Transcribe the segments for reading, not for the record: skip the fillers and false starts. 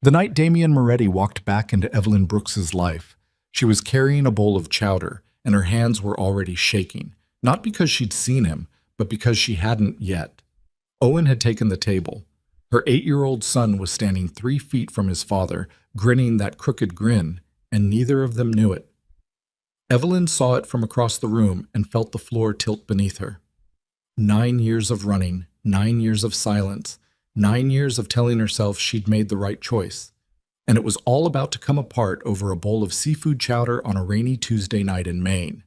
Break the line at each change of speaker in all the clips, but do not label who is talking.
The night Damien Moretti walked back into Evelyn Brooks's life, she was carrying a bowl of chowder, and her hands were already shaking, not because she'd seen him, but because she hadn't yet. Owen had taken the table. Her 8-year-old son was standing 3 feet from his father, grinning that crooked grin, and neither of them knew it. Evelyn saw it from across the room and felt the floor tilt beneath her. 9 years of running, 9 years of silence, 9 years of telling herself she'd made the right choice. And it was all about to come apart over a bowl of seafood chowder on a rainy Tuesday night in Maine.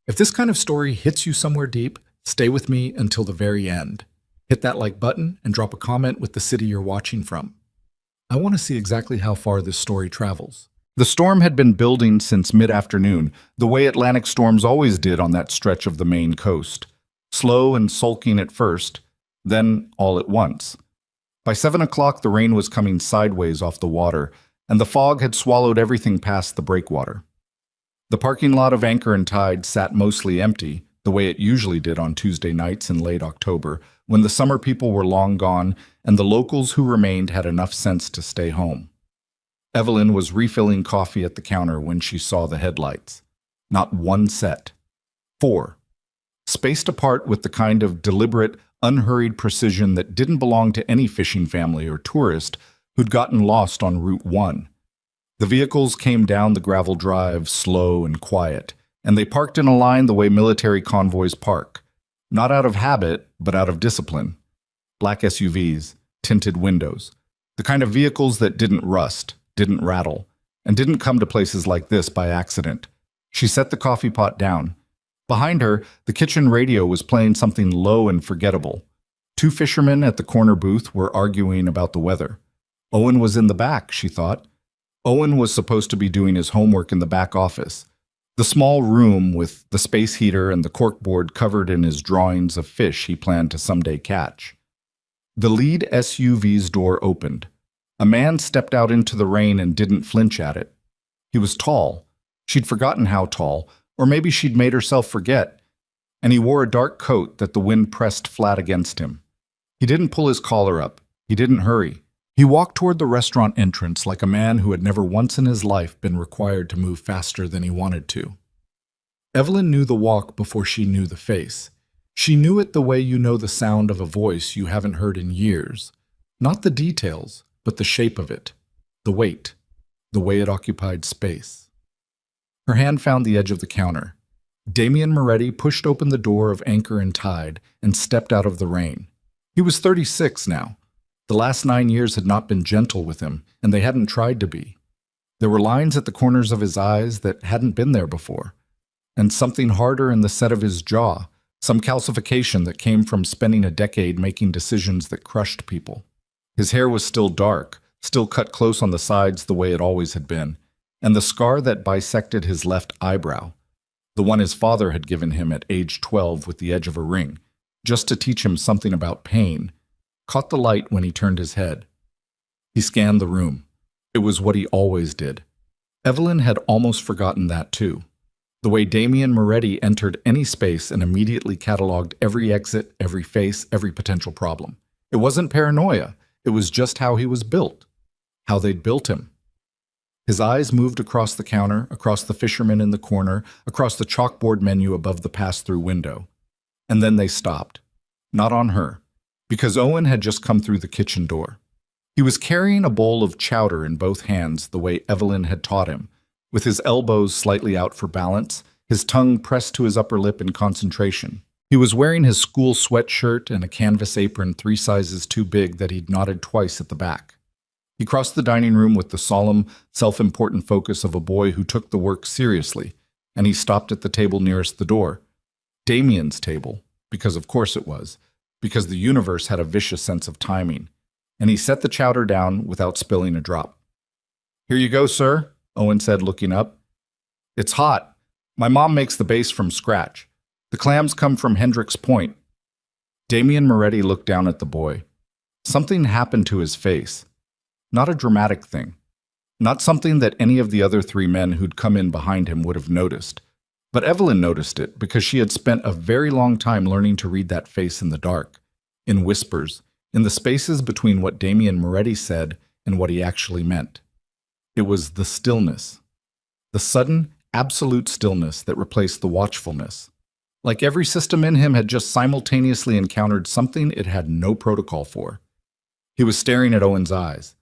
If this kind of story hits you somewhere deep, stay with me until the very end. Hit that like button and drop a comment with the city you're watching from. I want to see exactly how far this story travels. The storm had been building since mid-afternoon, the way Atlantic storms always did on that stretch of the Maine coast. Slow and sulking at first, then all at once. By 7 o'clock, the rain was coming sideways off the water, and the fog had swallowed everything past the breakwater. The parking lot of Anchor and Tide sat mostly empty, the way it usually did on Tuesday nights in late October, when the summer people were long gone and the locals who remained had enough sense to stay home. Evelyn was refilling coffee at the counter when she saw the headlights. Not one set. 4. Spaced apart with the kind of deliberate, unhurried precision that didn't belong to any fishing family or tourist who'd gotten lost on Route 1. The vehicles came down the gravel drive slow and quiet, and they parked in a line the way military convoys park. Not out of habit, but out of discipline. Black SUVs, tinted windows. The kind of vehicles that didn't rust, didn't rattle, and didn't come to places like this by accident. She set the coffee pot down. Behind her, the kitchen radio was playing something low and forgettable. 2 fishermen at the corner booth were arguing about the weather. Owen was in the back, she thought. Owen was supposed to be doing his homework in the back office. The small room with the space heater and the corkboard covered in his drawings of fish he planned to someday catch. The lead SUV's door opened. A man stepped out into the rain and didn't flinch at it. He was tall. She'd forgotten how tall, or maybe she'd made herself forget. And he wore a dark coat that the wind pressed flat against him. He didn't pull his collar up. He didn't hurry. He walked toward the restaurant entrance like a man who had never once in his life been required to move faster than he wanted to. Evelyn knew the walk before she knew the face. She knew it the way you know the sound of a voice you haven't heard in years. Not the details, but the shape of it, the weight, the way it occupied space. Her hand found the edge of the counter. Damien Moretti pushed open the door of Anchor and Tide and stepped out of the rain. He was 36 now. The last 9 years had not been gentle with him, and they hadn't tried to be. There were lines at the corners of his eyes that hadn't been there before, and something harder in the set of his jaw, some calcification that came from spending a decade making decisions that crushed people. His hair was still dark, still cut close on the sides the way it always had been, and the scar that bisected his left eyebrow, the one his father had given him at age 12 with the edge of a ring, just to teach him something about pain, caught the light when he turned his head. He scanned the room. It was what he always did. Evelyn had almost forgotten that too. The way Damien Moretti entered any space and immediately cataloged every exit, every face, every potential problem. It wasn't paranoia. It was just how he was built. How they'd built him. His eyes moved across the counter, across the fisherman in the corner, across the chalkboard menu above the pass-through window. And then they stopped. Not on her. Because Owen had just come through the kitchen door. He was carrying a bowl of chowder in both hands the way Evelyn had taught him, with his elbows slightly out for balance, his tongue pressed to his upper lip in concentration. He was wearing his school sweatshirt and a canvas apron 3 sizes too big that he'd knotted twice at the back. He crossed the dining room with the solemn, self-important focus of a boy who took the work seriously, and he stopped at the table nearest the door. Damien's table, because of course it was, because the universe had a vicious sense of timing, and he set the chowder down without spilling a drop. "Here you go, sir," Owen said, looking up. "It's hot. My mom makes the base from scratch. The clams come from Hendricks Point." Damien Moretti looked down at the boy. Something happened to his face. Not a dramatic thing. Not something that any of the other 3 men who'd come in behind him would have noticed. But Evelyn noticed it because she had spent a very long time learning to read that face in the dark, in whispers, in the spaces between what Damien Moretti said and what he actually meant. It was the stillness. The sudden, absolute stillness that replaced the watchfulness. Like every system in him had just simultaneously encountered something it had no protocol for. He was staring at Owen's eyes.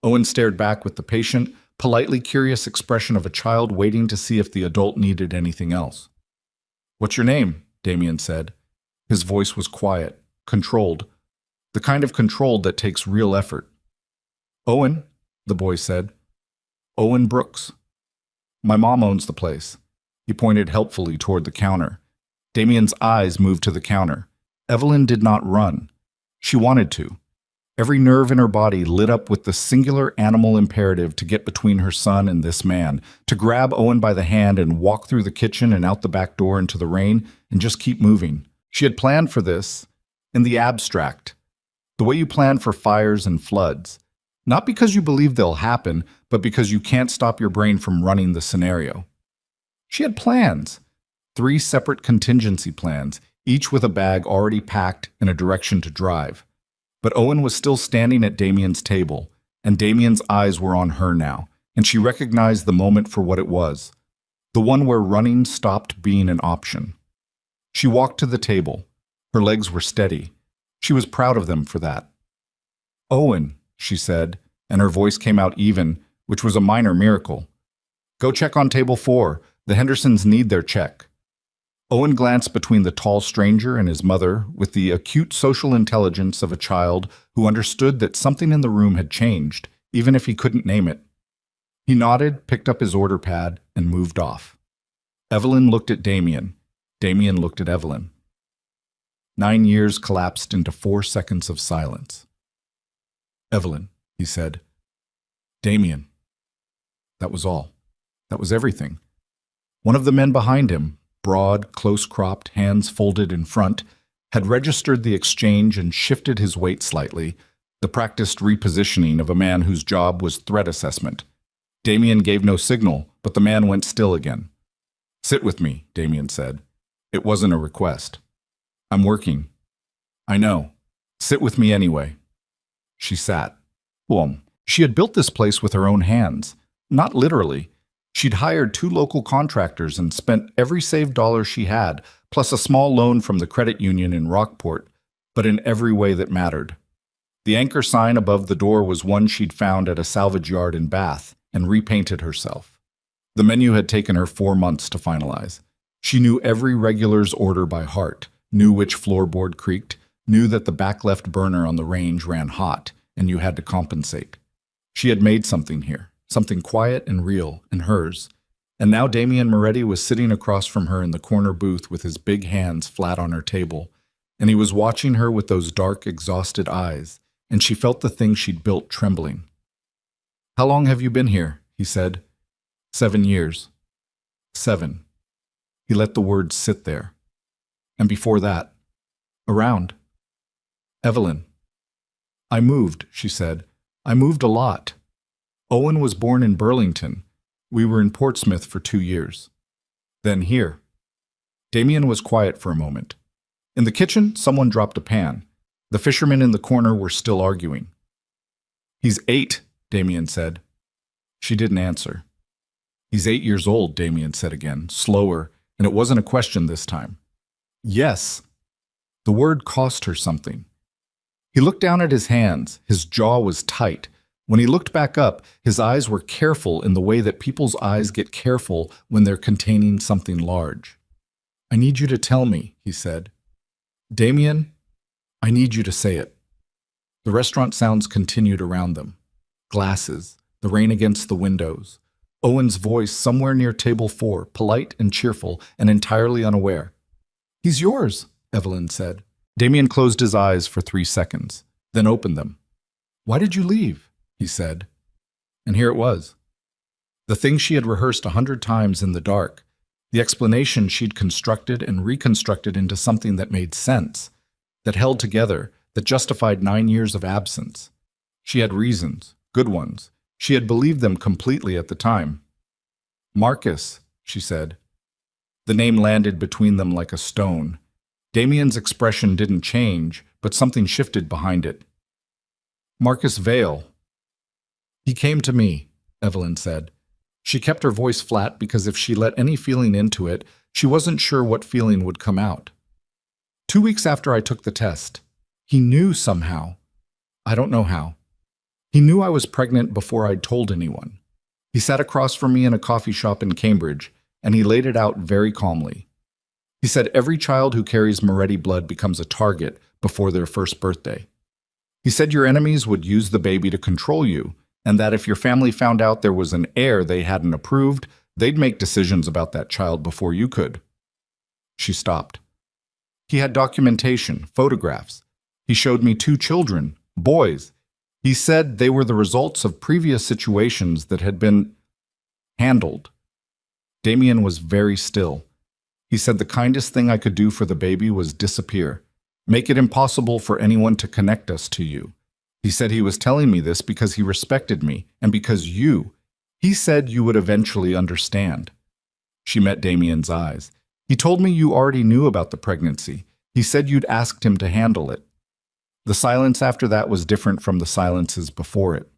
Owen stared back with the patient, politely curious expression of a child waiting to see if the adult needed anything else. "What's your name?" Damien said. His voice was quiet, controlled, the kind of controlled that takes real effort. "Owen," the boy said. "Owen Brooks. My mom owns the place." He pointed helpfully toward the counter. Damien's eyes moved to the counter. Evelyn did not run. She wanted to. Every nerve in her body lit up with the singular animal imperative to get between her son and this man, to grab Owen by the hand and walk through the kitchen and out the back door into the rain and just keep moving. She had planned for this in the abstract, the way you plan for fires and floods. Not because you believe they'll happen, but because you can't stop your brain from running the scenario. She had plans. 3 separate contingency plans, each with a bag already packed and a direction to drive. But Owen was still standing at Damien's table, and Damien's eyes were on her now, and she recognized the moment for what it was, the one where running stopped being an option. She walked to the table. Her legs were steady. She was proud of them for that. "Owen," she said, and her voice came out even, which was a minor miracle. "Go check on table 4. The Hendersons need their check." Owen glanced between the tall stranger and his mother with the acute social intelligence of a child who understood that something in the room had changed, even if he couldn't name it. He nodded, picked up his order pad, and moved off. Evelyn looked at Damien. Damien looked at Evelyn. 9 years collapsed into 4 seconds of silence. "Evelyn," he said. "Damien." That was all. That was everything. One of the men behind him, broad, close-cropped, hands folded in front, had registered the exchange and shifted his weight slightly, the practiced repositioning of a man whose job was threat assessment. Damien gave no signal, but the man went still again. "Sit with me," Damien said. It wasn't a request. "I'm working." "I know. Sit with me anyway." She sat. She had built this place with her own hands. Not literally. She'd hired 2 local contractors and spent every saved dollar she had, plus a small loan from the credit union in Rockport, but in every way that mattered. The anchor sign above the door was one she'd found at a salvage yard in Bath and repainted herself. The menu had taken her 4 months to finalize. She knew every regular's order by heart, knew which floorboard creaked, knew that the back left burner on the range ran hot, and you had to compensate. She had made something here. Something quiet and real, and hers. And now Damien Moretti was sitting across from her in the corner booth with his big hands flat on her table, and he was watching her with those dark, exhausted eyes, and she felt the thing she'd built trembling. "How long have you been here?" he said. 7 years. 7. He let the words sit there. "And before that?" "Around." "Evelyn." "I moved," she said. "I moved a lot. Owen was born in Burlington. We were in Portsmouth for 2 years. Then here." Damien was quiet for a moment. In the kitchen, someone dropped a pan. The fishermen in the corner were still arguing. "He's 8, Damien said. She didn't answer. "He's 8 years old," Damien said again, slower, and it wasn't a question this time. "Yes." The word cost her something. He looked down at his hands. His jaw was tight. When he looked back up, his eyes were careful in the way that people's eyes get careful when they're containing something large. "I need you to tell me," he said. "Damien, I need you to say it." The restaurant sounds continued around them. Glasses, the rain against the windows. Owen's voice somewhere near table 4, polite and cheerful and entirely unaware. "He's yours," Evelyn said. Damien closed his eyes for 3 seconds, then opened them. "Why did you leave?" he said. And here it was. The thing she had rehearsed 100 times in the dark, the explanation she'd constructed and reconstructed into something that made sense, that held together, that justified 9 years of absence. She had reasons, good ones. She had believed them completely at the time. "Marcus," she said. The name landed between them like a stone. Damien's expression didn't change, but something shifted behind it. "Marcus Vale." He came to me, Evelyn said. She kept her voice flat because if she let any feeling into it, she wasn't sure what feeling would come out. 2 weeks after I took the test, he knew somehow. I don't know how. He knew I was pregnant before I'd told anyone. He sat across from me in a coffee shop in Cambridge, and he laid it out very calmly. He said every child who carries Moretti blood becomes a target before their first birthday. He said your enemies would use the baby to control you, and that if your family found out there was an heir they hadn't approved, they'd make decisions about that child before you could. She stopped. He had documentation, photographs. He showed me 2 children, boys. He said they were the results of previous situations that had been handled. Damien was very still. He said the kindest thing I could do for the baby was disappear. Make it impossible for anyone to connect us to you. He said he was telling me this because he respected me and because he said you would eventually understand. She met Damien's eyes. He told me you already knew about the pregnancy. He said you'd asked him to handle it. The silence after that was different from the silences before it.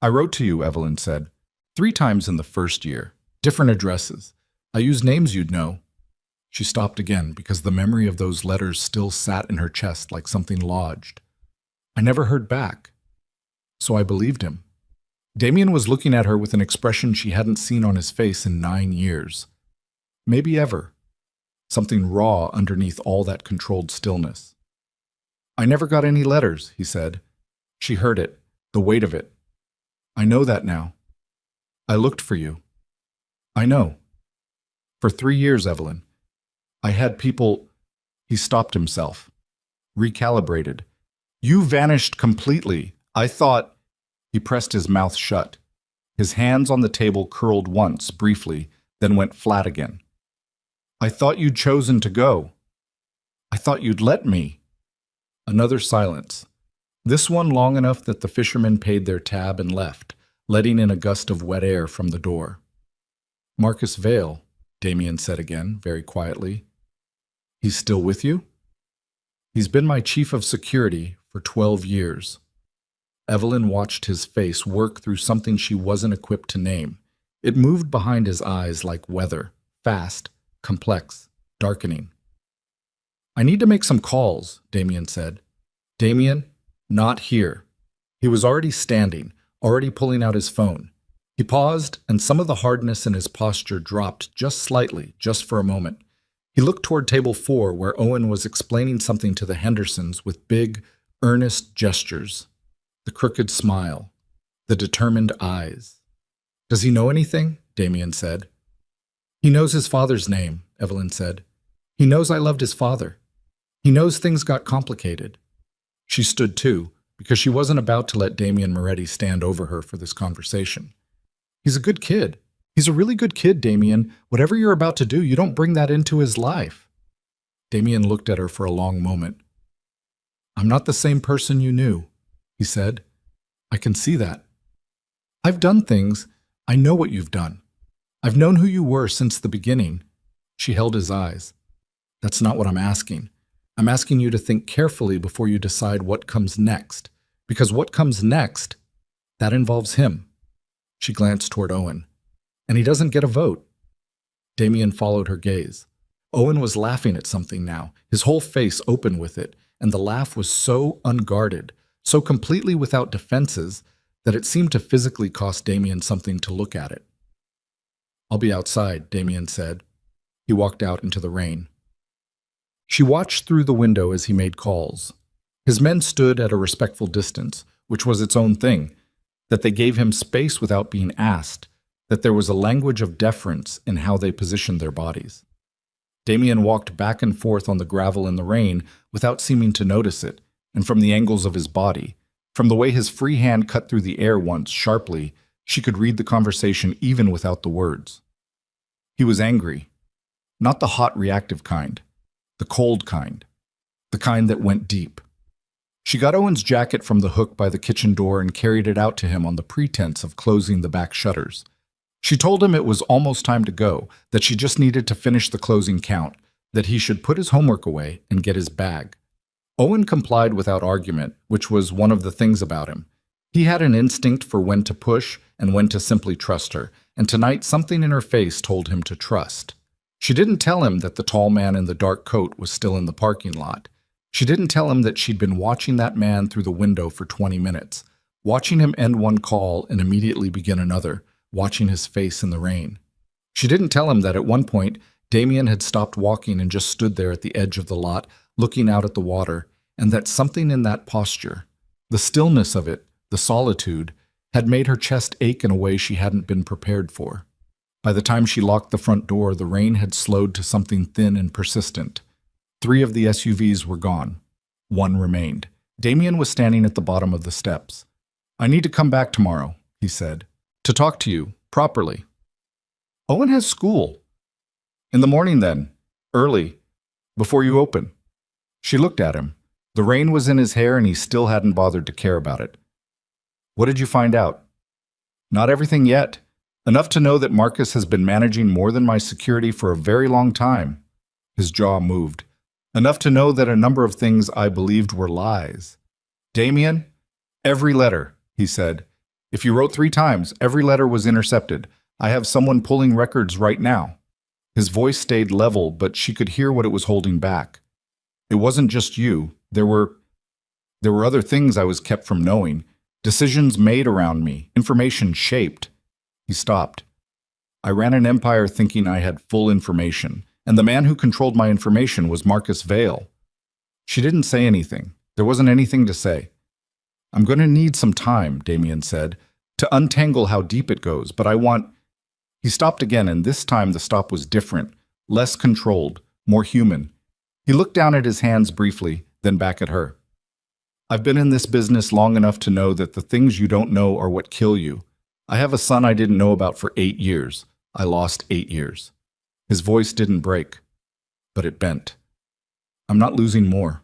I wrote to you, Evelyn said, 3 times in the first year, different addresses. I used names you'd know. She stopped again because the memory of those letters still sat in her chest like something lodged. I never heard back. So I believed him. Damien was looking at her with an expression she hadn't seen on his face in 9 years. Maybe ever. Something raw underneath all that controlled stillness. I never got any letters, he said. She heard it, the weight of it. I know that now. I looked for you. I know. For 3 years, Evelyn. I had people. He stopped himself. Recalibrated. You vanished completely. I thought. He pressed his mouth shut. His hands on the table curled once, briefly, then went flat again. I thought you'd chosen to go. I thought you'd let me. Another silence. This one long enough that the fishermen paid their tab and left, letting in a gust of wet air from the door. Marcus Vale, Damien said again, very quietly. He's still with you? He's been my chief of security for 12 years. Evelyn watched his face work through something she wasn't equipped to name. It moved behind his eyes like weather, fast, complex, darkening. I need to make some calls, Damien said. Damien, not here. He was already standing, already pulling out his phone. He paused, and some of the hardness in his posture dropped just slightly, just for a moment. He looked toward table 4, where Owen was explaining something to the Hendersons with big, earnest gestures. The crooked smile, the determined eyes. Does he know anything? Damien said. He knows his father's name, Evelyn said. He knows I loved his father. He knows things got complicated. She stood too, because she wasn't about to let Damien Moretti stand over her for this conversation. He's a good kid. He's a really good kid, Damien. Whatever you're about to do, you don't bring that into his life. Damien looked at her for a long moment. I'm not the same person you knew, he said. I can see that. I've done things. I know what you've done. I've known who you were since the beginning. She held his eyes. That's not what I'm asking. I'm asking you to think carefully before you decide what comes next. Because what comes next, that involves him. She glanced toward Owen. And he doesn't get a vote. Damien followed her gaze. Owen was laughing at something now, his whole face open with it, and the laugh was so unguarded, so completely without defenses, that it seemed to physically cost Damien something to look at it. I'll be outside, Damien said. He walked out into the rain. She watched through the window as he made calls. His men stood at a respectful distance, which was its own thing, that they gave him space without being asked, that there was a language of deference in how they positioned their bodies. Damien walked back and forth on the gravel in the rain without seeming to notice it, and from the angles of his body, from the way his free hand cut through the air once sharply, she could read the conversation even without the words. He was angry. Not the hot reactive kind. The cold kind. The kind that went deep. She got Owen's jacket from the hook by the kitchen door and carried it out to him on the pretense of closing the back shutters. She told him it was almost time to go, that she just needed to finish the closing count, that he should put his homework away and get his bag. Owen complied without argument, which was one of the things about him. He had an instinct for when to push and when to simply trust her, and tonight something in her face told him to trust. She didn't tell him that the tall man in the dark coat was still in the parking lot. She didn't tell him that she'd been watching that man through the window for 20 minutes, watching him end one call and immediately begin another, watching his face in the rain. She didn't tell him that at one point, Damien had stopped walking and just stood there at the edge of the lot, looking out at the water, and that something in that posture, the stillness of it, the solitude, had made her chest ache in a way she hadn't been prepared for. By the time she locked the front door, the rain had slowed to something thin and persistent. 3 of the SUVs were gone. 1 remained. Damien was standing at the bottom of the steps. "I need to come back tomorrow," he said, "to talk to you, properly." "Owen has school." "In the morning then, early, before you open." She looked at him. The rain was in his hair and he still hadn't bothered to care about it. "What did you find out?" "Not everything yet. Enough to know that Marcus has been managing more than my security for a very long time." His jaw moved. "Enough to know that a number of things I believed were lies." "Damien, every letter," he said. "If you wrote 3 times, every letter was intercepted. I have someone pulling records right now." His voice stayed level, but she could hear what it was holding back. "It wasn't just you. There were other things I was kept from knowing. Decisions made around me, information shaped." He stopped. "I ran an empire thinking I had full information, and the man who controlled my information was Marcus Vale." She didn't say anything. There wasn't anything to say. "I'm going to need some time," Damien said, "to untangle how deep it goes, but I want—" He stopped again, and this time the stop was different, less controlled, more human. He looked down at his hands briefly, then back at her. "I've been in this business long enough to know that the things you don't know are what kill you. I have a son I didn't know about for 8 years. I lost 8 years. His voice didn't break, but it bent. "I'm not losing more."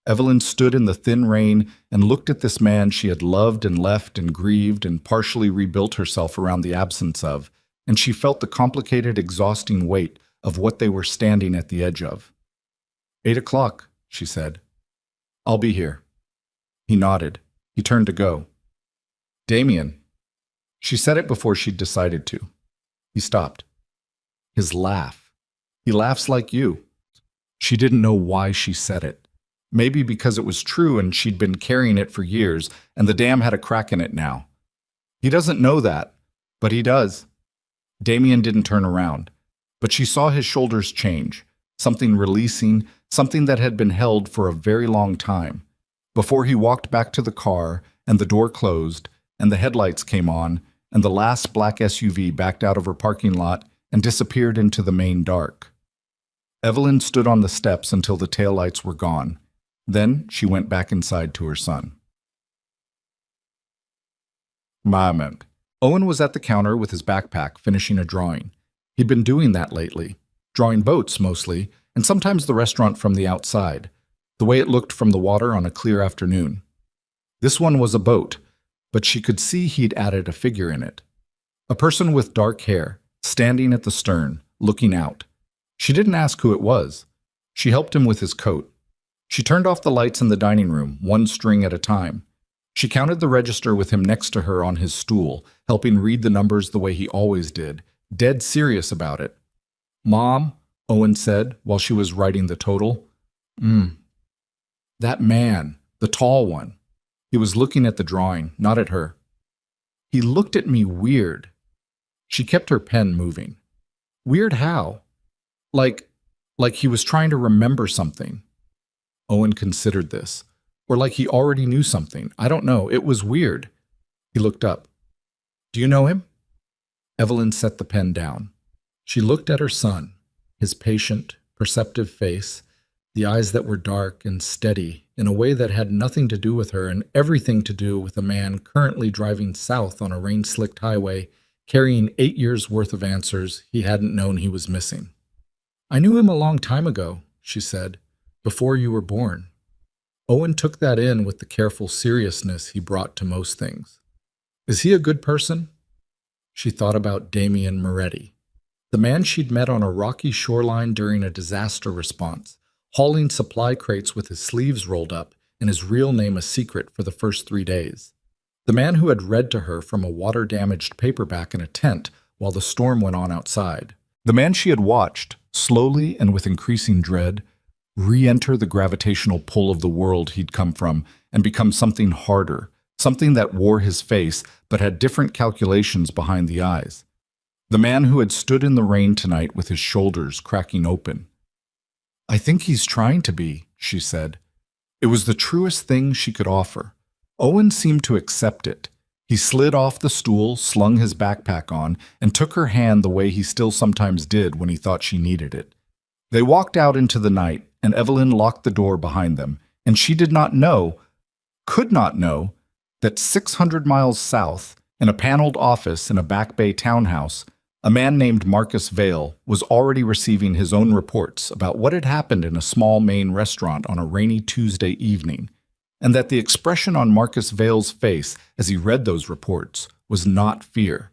Evelyn stood in the thin rain and looked at this man she had loved and left and grieved and partially rebuilt herself around the absence of, and she felt the complicated, exhausting weight of what they were standing at the edge of. 8 o'clock, she said. "I'll be here." He nodded. He turned to go. "Damien." She said it before she'd decided to. He stopped. His laugh. "He laughs like you." She didn't know why she said it. Maybe because it was true and she'd been carrying it for years, and the dam had a crack in it now. He doesn't know that, but he does. Damien didn't turn around, but she saw his shoulders change, something releasing, something that had been held for a very long time. Before he walked back to the car, and the door closed, and the headlights came on, and the last black SUV backed out of her parking lot and disappeared into the main dark. Evelyn stood on the steps until the taillights were gone. Then she went back inside to her son. Moment. Owen was at the counter with his backpack, finishing a drawing. He'd been doing that lately, drawing boats mostly, and sometimes the restaurant from the outside, the way it looked from the water on a clear afternoon. This one was a boat, but she could see he'd added a figure in it. A person with dark hair, standing at the stern, looking out. She didn't ask who it was. She helped him with his coat. She turned off the lights in the dining room, one string at a time. She counted the register with him next to her on his stool, helping read the numbers the way he always did, dead serious about it. "Mom," Owen said while she was writing the total. That man, the tall one. He was looking at the drawing, not at her. "He looked at me weird." She kept her pen moving. "Weird how?" Like he was trying to remember something. Owen considered this. Or like he already knew something. I don't know. It was weird. He looked up. "Do you know him?" Evelyn set the pen down. She looked at her son, his patient, perceptive face, the eyes that were dark and steady in a way that had nothing to do with her and everything to do with a man currently driving south on a rain-slicked highway, carrying 8 years' worth of answers he hadn't known he was missing. "I knew him a long time ago," she said, "before you were born." Owen took that in with the careful seriousness he brought to most things. "Is he a good person?" She thought about Damien Moretti, the man she'd met on a rocky shoreline during a disaster response, hauling supply crates with his sleeves rolled up and his real name a secret for the first 3 days. The man who had read to her from a water-damaged paperback in a tent while the storm went on outside. The man she had watched, slowly and with increasing dread, re-enter the gravitational pull of the world he'd come from and become something harder, something that wore his face but had different calculations behind the eyes. The man who had stood in the rain tonight with his shoulders cracking open. "I think he's trying to be," she said. It was the truest thing she could offer. Owen seemed to accept it. He slid off the stool, slung his backpack on, and took her hand the way he still sometimes did when he thought she needed it. They walked out into the night, and Evelyn locked the door behind them, and she did not know, could not know, that 600 miles south, in a paneled office in a Back Bay townhouse, a man named Marcus Vale was already receiving his own reports about what had happened in a small Maine restaurant on a rainy Tuesday evening, and that the expression on Marcus Vale's face as he read those reports was not fear.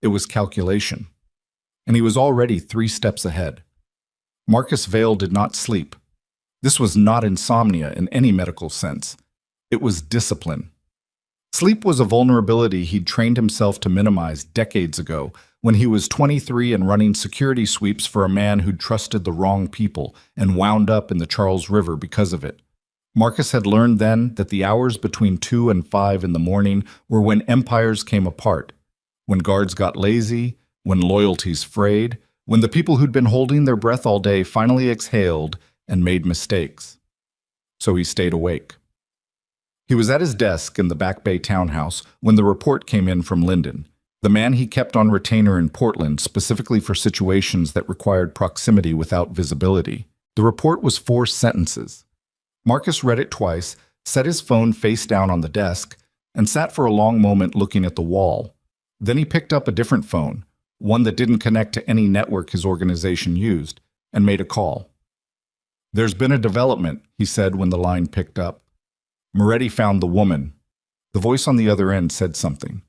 It was calculation. And he was already 3 steps ahead. Marcus Vale did not sleep. This was not insomnia in any medical sense. It was discipline. Sleep was a vulnerability he'd trained himself to minimize decades ago when he was 23 and running security sweeps for a man who'd trusted the wrong people and wound up in the Charles River because of it. Marcus had learned then that the hours between 2 and 5 in the morning were when empires came apart, when guards got lazy, when loyalties frayed, when the people who'd been holding their breath all day finally exhaled and made mistakes. So he stayed awake. He was at his desk in the Back Bay townhouse when the report came in from Lyndon, the man he kept on retainer in Portland specifically for situations that required proximity without visibility. The report was 4 sentences. Marcus read it twice, set his phone face down on the desk, and sat for a long moment looking at the wall. Then he picked up a different phone, one that didn't connect to any network his organization used, and made a call. "There's been a development," he said when the line picked up. "Moretti found the woman." The voice on the other end said something.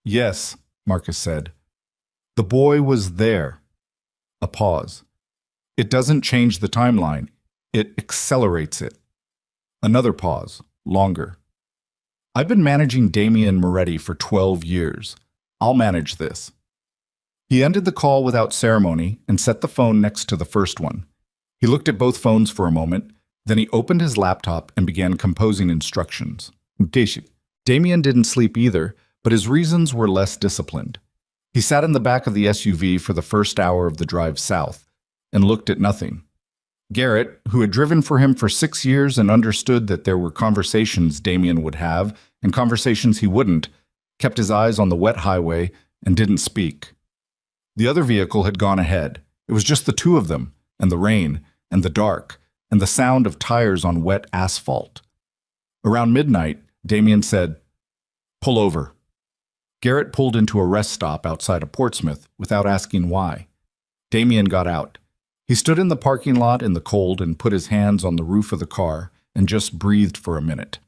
"Yes," Marcus said. "The boy was there." A pause. "It doesn't change the timeline. It accelerates it." Another pause, longer. "I've been managing Damien Moretti for 12 years. I'll manage this." He ended the call without ceremony and set the phone next to the first one. He looked at both phones for a moment, then he opened his laptop and began composing instructions. Damien didn't sleep either, but his reasons were less disciplined. He sat in the back of the SUV for the first hour of the drive south and looked at nothing. Garrett, who had driven for him for 6 years and understood that there were conversations Damien would have and conversations he wouldn't, kept his eyes on the wet highway and didn't speak. The other vehicle had gone ahead. It was just the two of them, and the rain, and the dark, and the sound of tires on wet asphalt. Around midnight, Damien said, "Pull over." Garrett pulled into a rest stop outside of Portsmouth without asking why. Damien got out. He stood in the parking lot in the cold and put his hands on the roof of the car and just breathed for a minute.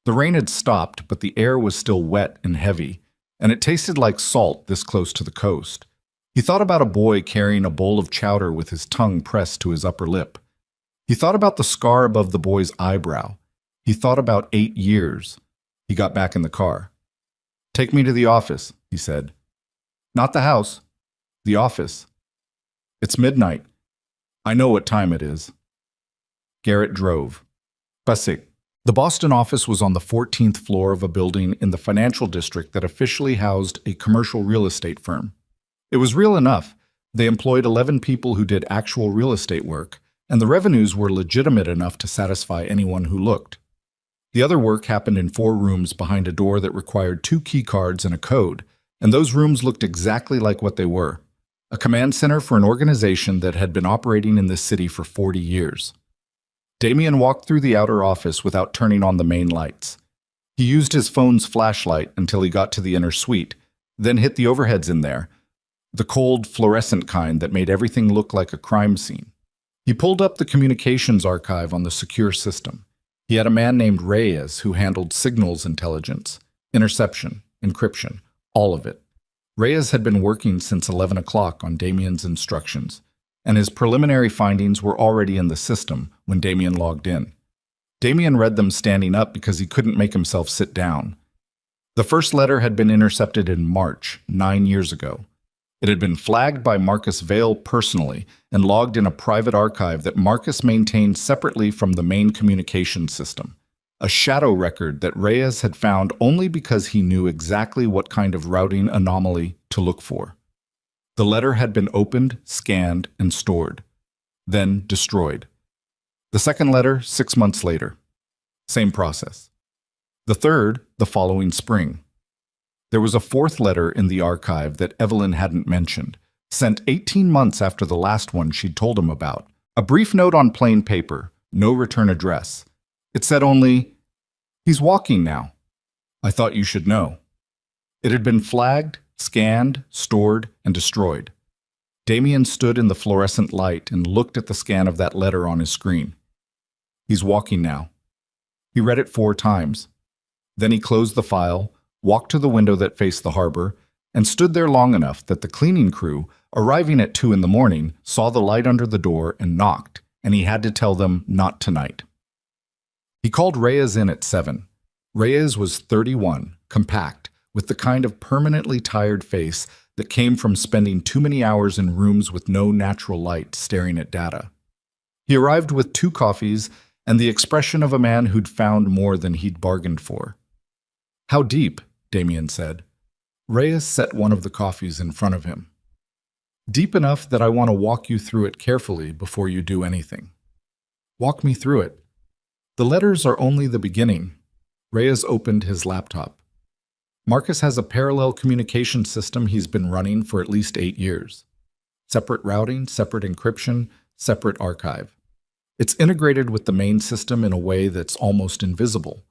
The rain had stopped, but the air was still wet and heavy, and it tasted like salt this close to the coast. He thought about a boy carrying a bowl of chowder with his tongue pressed to his upper lip. He thought about the scar above the boy's eyebrow. He thought about 8 years. He got back in the car. "Take me to the office," he said. "Not the house. The office." "It's midnight. I know what time it is." Garrett drove. Passik. The Boston office was on the 14th floor of a building in the financial district that officially housed a commercial real estate firm. It was real enough. They employed 11 people who did actual real estate work, and the revenues were legitimate enough to satisfy anyone who looked. The other work happened in 4 rooms behind a door that required 2 key cards and a code, and those rooms looked exactly like what they were: a command center for an organization that had been operating in this city for 40 years. Damien walked through the outer office without turning on the main lights. He used his phone's flashlight until he got to the inner suite, then hit the overheads in there, the cold, fluorescent kind that made everything look like a crime scene. He pulled up the communications archive on the secure system. He had a man named Reyes who handled signals intelligence, interception, encryption, all of it. Reyes had been working since 11 o'clock on Damien's instructions, and his preliminary findings were already in the system when Damien logged in. Damien read them standing up because he couldn't make himself sit down. The first letter had been intercepted in March, 9 years ago. It had been flagged by Marcus Vale personally and logged in a private archive that Marcus maintained separately from the main communications system. A shadow record that Reyes had found only because he knew exactly what kind of routing anomaly to look for. The letter had been opened, scanned, and stored, then destroyed. The second letter, 6 months later. Same process. The third, the following spring. There was a fourth letter in the archive that Evelyn hadn't mentioned, sent 18 months after the last one she'd told him about. A brief note on plain paper, no return address. It said only, "He's walking now. I thought you should know." It had been flagged, scanned, stored, and destroyed. Damien stood in the fluorescent light and looked at the scan of that letter on his screen. He's walking now. He read it 4 times. Then he closed the file, walked to the window that faced the harbor, and stood there long enough that the cleaning crew, arriving at 2 in the morning, saw the light under the door and knocked, and he had to tell them not tonight. He called Reyes in at 7. Reyes was 31, compact, with the kind of permanently tired face that came from spending too many hours in rooms with no natural light staring at data. He arrived with 2 coffees and the expression of a man who'd found more than he'd bargained for. "How deep?" Damien said. Reyes set one of the coffees in front of him. "Deep enough that I want to walk you through it carefully before you do anything." "Walk me through it." "The letters are only the beginning." Reyes opened his laptop. Marcus has a parallel communication system he's been running for at least 8 years. Separate routing, separate encryption, separate archive. It's integrated with the main system in a way that's almost invisible.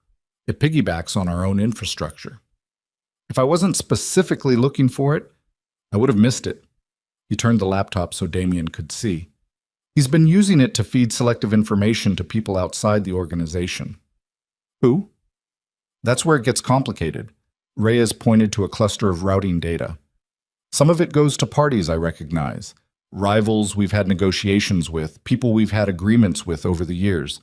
It piggybacks on our own infrastructure. If I wasn't specifically looking for it, I would have missed it. He turned the laptop so Damien could see. He's been using it to feed selective information to people outside the organization. Who? That's where it gets complicated. Reyes pointed to a cluster of routing data. Some of it goes to parties I recognize. Rivals we've had negotiations with, people we've had agreements with over the years.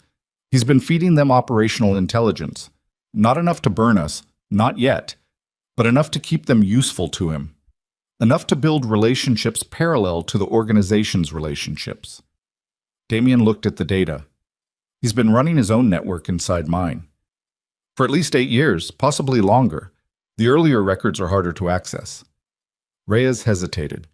He's been feeding them operational intelligence. Not enough to burn us, not yet, but enough to keep them useful to him. Enough to build relationships parallel to the organization's relationships. Damien looked at the data. He's been running his own network inside mine. For at least 8 years, possibly longer. The earlier records are harder to access. Reyes hesitated.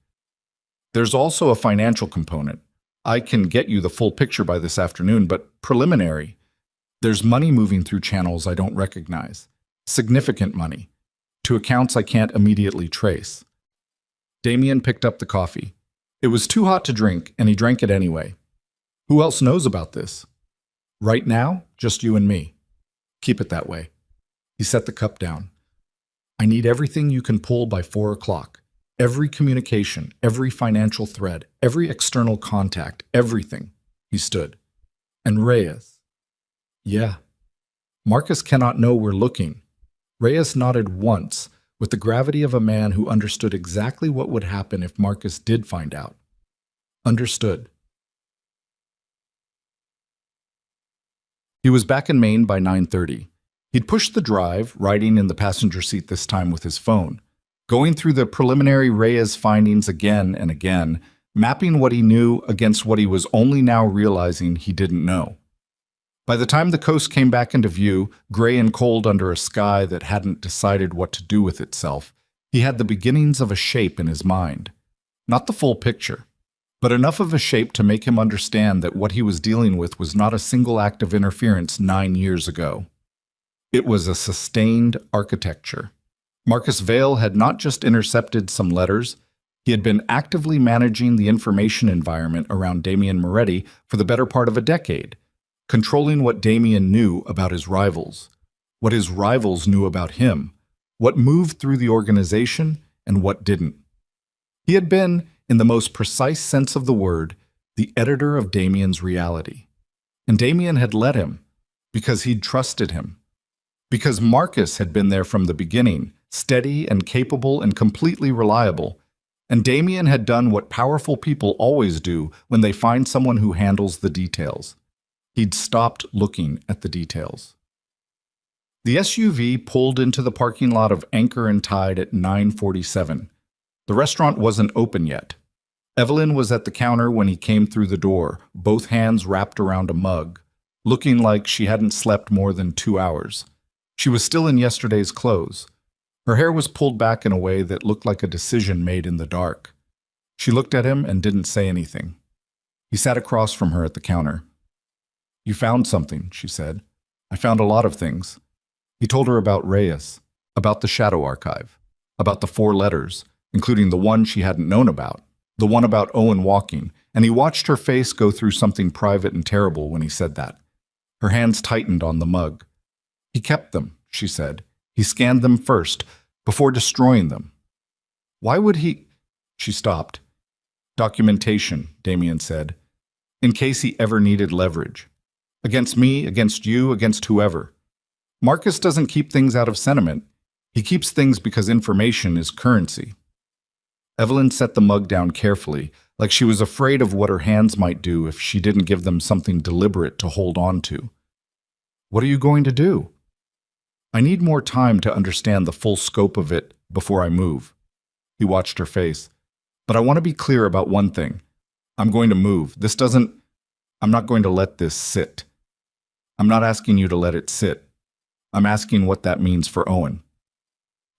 There's also a financial component. I can get you the full picture by this afternoon, but preliminary. There's money moving through channels I don't recognize. Significant money. To accounts I can't immediately trace. Damien picked up the coffee. It was too hot to drink, and he drank it anyway. Who else knows about this? Right now, just you and me. Keep it that way. He set the cup down. I need everything you can pull by 4 o'clock. Every communication, every financial thread, every external contact, everything. He stood. And Reyes. Yeah. Marcus cannot know we're looking. Reyes nodded once, with the gravity of a man who understood exactly what would happen if Marcus did find out. Understood. He was back in Maine by 9:30. He'd pushed the drive, riding in the passenger seat this time with his phone, going through the preliminary Reyes findings again and again, mapping what he knew against what he was only now realizing he didn't know. By the time the coast came back into view, gray and cold under a sky that hadn't decided what to do with itself, he had the beginnings of a shape in his mind. Not the full picture, but enough of a shape to make him understand that what he was dealing with was not a single act of interference 9 years ago. It was a sustained architecture. Marcus Vale had not just intercepted some letters, he had been actively managing the information environment around Damien Moretti for the better part of a decade, controlling what Damien knew about his rivals, what his rivals knew about him, what moved through the organization and what didn't. He had been, in the most precise sense of the word, the editor of Damien's reality. And Damien had let him, because he'd trusted him. Because Marcus had been there from the beginning, steady and capable and completely reliable, and Damien had done what powerful people always do when they find someone who handles the details. He'd stopped looking at the details. The SUV pulled into the parking lot of Anchor and Tide at 9:47. The restaurant wasn't open yet. Evelyn was at the counter when he came through the door, both hands wrapped around a mug, looking like she hadn't slept more than 2 hours. She was still in yesterday's clothes. Her hair was pulled back in a way that looked like a decision made in the dark. She looked at him and didn't say anything. He sat across from her at the counter. "You found something," she said. "I found a lot of things." He told her about Reyes, about the Shadow Archive, about the 4 letters, including the one she hadn't known about, the one about Owen walking, and he watched her face go through something private and terrible when he said that. Her hands tightened on the mug. "He kept them," she said. "He scanned them first, before destroying them." "Why would he—" She stopped. "Documentation," Damien said, "in case he ever needed leverage. Against me, against you, against whoever. Marcus doesn't keep things out of sentiment. He keeps things because information is currency." Evelyn set the mug down carefully, like she was afraid of what her hands might do if she didn't give them something deliberate to hold on to. "What are you going to do?" "I need more time to understand the full scope of it before I move." He watched her face. "But I want to be clear about one thing. I'm going to move. I'm not going to let this sit. I'm not asking you to let it sit. I'm asking what that means for Owen."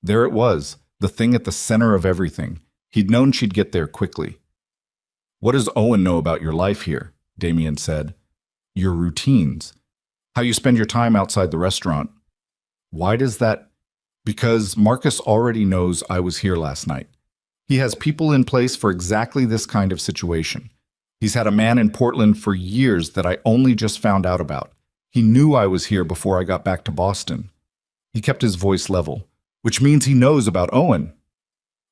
There it was, the thing at the center of everything. He'd known she'd get there quickly. "What does Owen know about your life here?" Damien said. "Your routines. How you spend your time outside the restaurant." "Why does that—" "Because Marcus already knows I was here last night. He has people in place for exactly this kind of situation. He's had a man in Portland for years that I only just found out about. He knew I was here before I got back to Boston." He kept his voice level. "Which means he knows about Owen."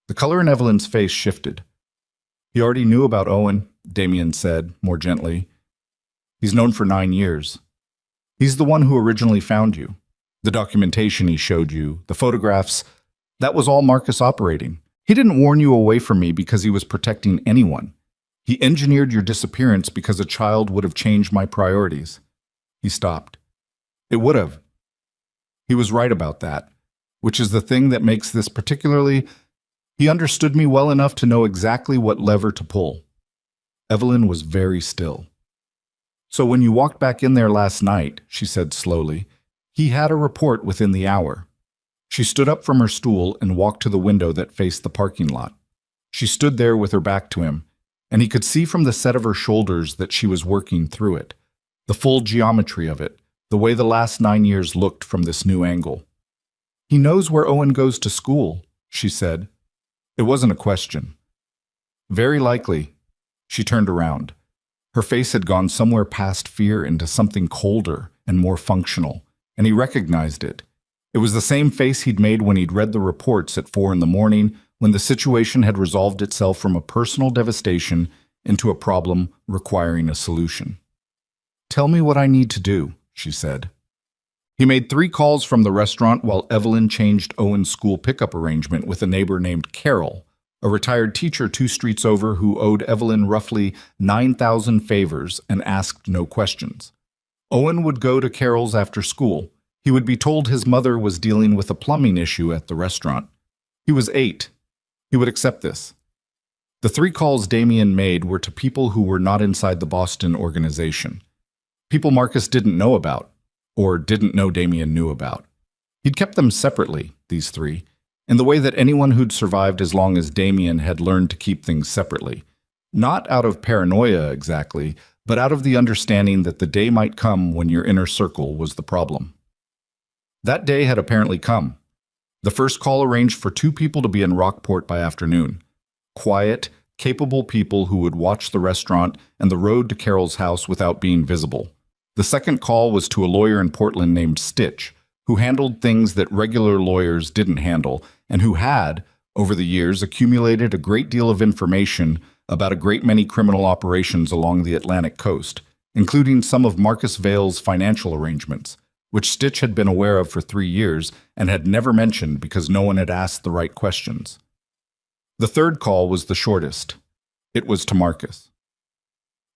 The color in Evelyn's face shifted. "He already knew about Owen," Damien said, more gently. "He's known for 9 years. He's the one who originally found you. The documentation he showed you, the photographs, that was all Marcus operating. He didn't warn you away from me because he was protecting anyone. He engineered your disappearance because a child would have changed my priorities." He stopped. "It would have." He was right about that, which is the thing that makes this particularly— He understood me well enough to know exactly what lever to pull. Evelyn was very still. "So when you walked back in there last night," she said slowly, "he had a report within the hour." She stood up from her stool and walked to the window that faced the parking lot. She stood there with her back to him, and he could see from the set of her shoulders that she was working through it, the full geometry of it, the way the last 9 years looked from this new angle. "He knows where Owen goes to school," she said. It wasn't a question. "Very likely." She turned around. Her face had gone somewhere past fear into something colder and more functional, and he recognized it. It was the same face he'd made when he'd read the reports at 4 in the morning, when the situation had resolved itself from a personal devastation into a problem requiring a solution. "Tell me what I need to do," she said. He made 3 calls from the restaurant while Evelyn changed Owen's school pickup arrangement with a neighbor named Carol, a retired teacher 2 streets over who owed Evelyn roughly 9,000 favors and asked no questions. Owen would go to Carol's after school. He would be told his mother was dealing with a plumbing issue at the restaurant. He was 8. He would accept this. The 3 calls Damien made were to people who were not inside the Boston organization. People Marcus didn't know about, or didn't know Damien knew about. He'd kept them separately, these 3, in the way that anyone who'd survived as long as Damien had learned to keep things separately. Not out of paranoia exactly, but out of the understanding that the day might come when your inner circle was the problem. That day had apparently come. The first call arranged for 2 people to be in Rockport by afternoon. Quiet, capable people who would watch the restaurant and the road to Carol's house without being visible. The second call was to a lawyer in Portland named Stitch, who handled things that regular lawyers didn't handle, and who had, over the years, accumulated a great deal of information about a great many criminal operations along the Atlantic coast, including some of Marcus Vale's financial arrangements, which Stitch had been aware of for 3 years and had never mentioned because no one had asked the right questions. The third call was the shortest. It was to Marcus.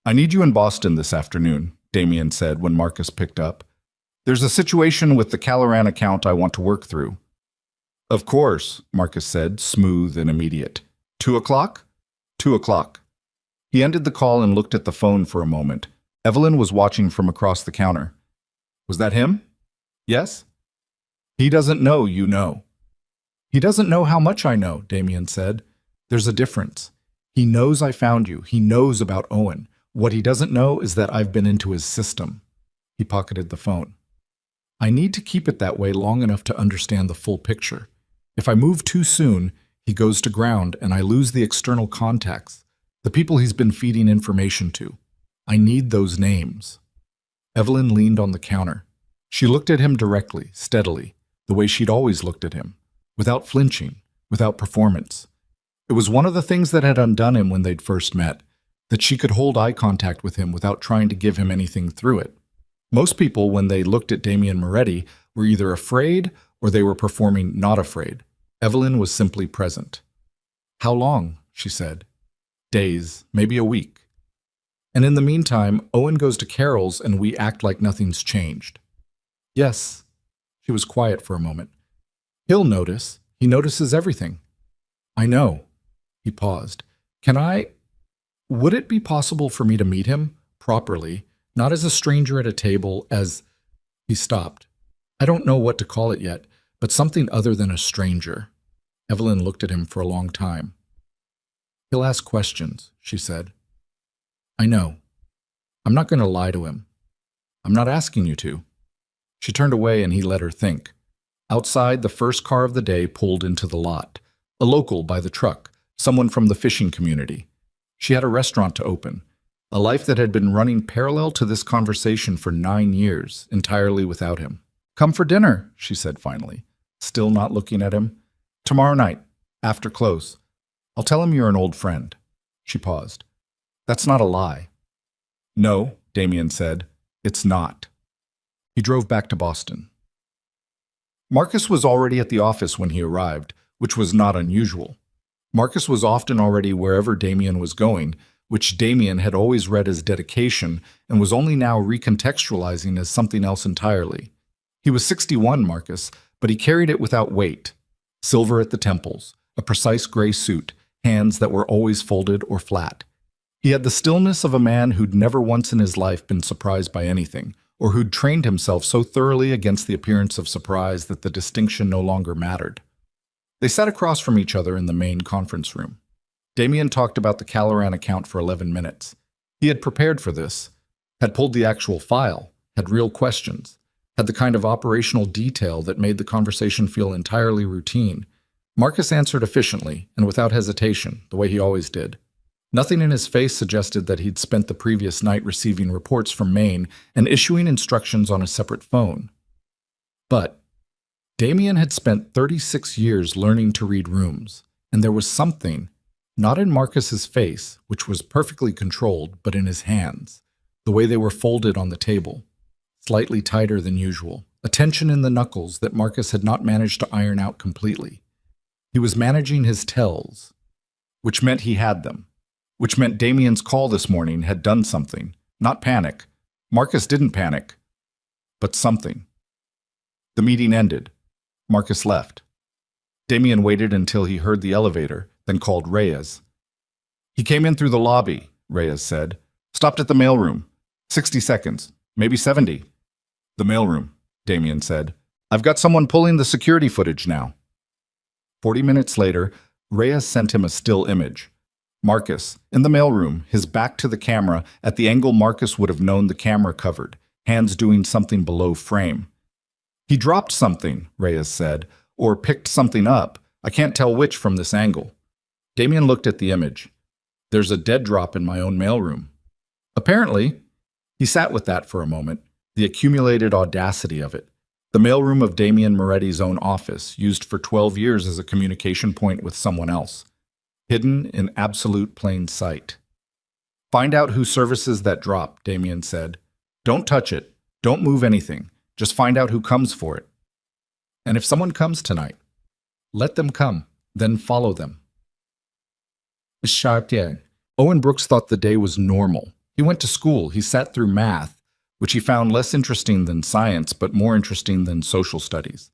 "I need you in Boston this afternoon," Damien said when Marcus picked up. There's a situation with the Caloran account I want to work through. Of course, Marcus said, smooth and immediate. 2 o'clock? 2 o'clock. He ended the call and looked at the phone for a moment. Evelyn was watching from across the counter. Was that him? Yes? He doesn't know you know. He doesn't know how much I know, Damien said. There's a difference. He knows I found you. He knows about Owen. What he doesn't know is that I've been into his system. He pocketed the phone. I need to keep it that way long enough to understand the full picture. If I move too soon, he goes to ground and I lose the external contacts, the people he's been feeding information to. I need those names. Evelyn leaned on the counter. She looked at him directly, steadily, the way she'd always looked at him, without flinching, without performance. It was one of the things that had undone him when they'd first met, that she could hold eye contact with him without trying to give him anything through it. Most people, when they looked at Damien Moretti, were either afraid or they were performing not afraid. Evelyn was simply present. How long? She said. Days, maybe a week. And in the meantime, Owen goes to Carol's and we act like nothing's changed. Yes. She was quiet for a moment. He'll notice. He notices everything. I know. He paused. Would it be possible for me to meet him properly, not as a stranger at a table, as... He stopped. I don't know what to call it yet, but something other than a stranger. Evelyn looked at him for a long time. He'll ask questions, she said. I know. I'm not going to lie to him. I'm not asking you to. She turned away and he let her think. Outside, the first car of the day pulled into the lot. A local by the truck, someone from the fishing community. She had a restaurant to open, a life that had been running parallel to this conversation for 9 years, entirely without him. Come for dinner, she said finally, still not looking at him. Tomorrow night, after close. I'll tell him you're an old friend. She paused. That's not a lie. No, Damien said. It's not. He drove back to Boston. Marcus was already at the office when he arrived, which was not unusual. Marcus was often already wherever Damien was going, which Damien had always read as dedication and was only now recontextualizing as something else entirely. He was 61, Marcus, but he carried it without weight. Silver at the temples, a precise gray suit, hands that were always folded or flat. He had the stillness of a man who'd never once in his life been surprised by anything, or who'd trained himself so thoroughly against the appearance of surprise that the distinction no longer mattered. They sat across from each other in the main conference room. Damien talked about the Caloran account for 11 minutes. He had prepared for this, had pulled the actual file, had real questions, had the kind of operational detail that made the conversation feel entirely routine. Marcus answered efficiently and without hesitation, the way he always did. Nothing in his face suggested that he'd spent the previous night receiving reports from Maine and issuing instructions on a separate phone. But Damien had spent 36 years learning to read rooms, and there was something, not in Marcus's face, which was perfectly controlled, but in his hands, the way they were folded on the table, slightly tighter than usual, a tension in the knuckles that Marcus had not managed to iron out completely. He was managing his tells, which meant he had them, which meant Damien's call this morning had done something, not panic. Marcus didn't panic, but something. The meeting ended. Marcus left. Damien waited until he heard the elevator, then called Reyes. He came in through the lobby, Reyes said. Stopped at the mailroom. 60 seconds, maybe 70. The mailroom, Damien said. I've got someone pulling the security footage now. 40 minutes later, Reyes sent him a still image. Marcus, in the mailroom, his back to the camera, at the angle Marcus would have known the camera covered, hands doing something below frame. He dropped something, Reyes said, or picked something up. I can't tell which from this angle. Damien looked at the image. There's a dead drop in my own mailroom. Apparently, he sat with that for a moment, the accumulated audacity of it. The mailroom of Damien Moretti's own office, used for 12 years as a communication point with someone else. Hidden in absolute plain sight. Find out who services that drop, Damien said. Don't touch it. Don't move anything. Just find out who comes for it. And if someone comes tonight, let them come, then follow them. Sharp, yeah. Owen Brooks thought the day was normal. He went to school, he sat through math, which he found less interesting than science but more interesting than social studies.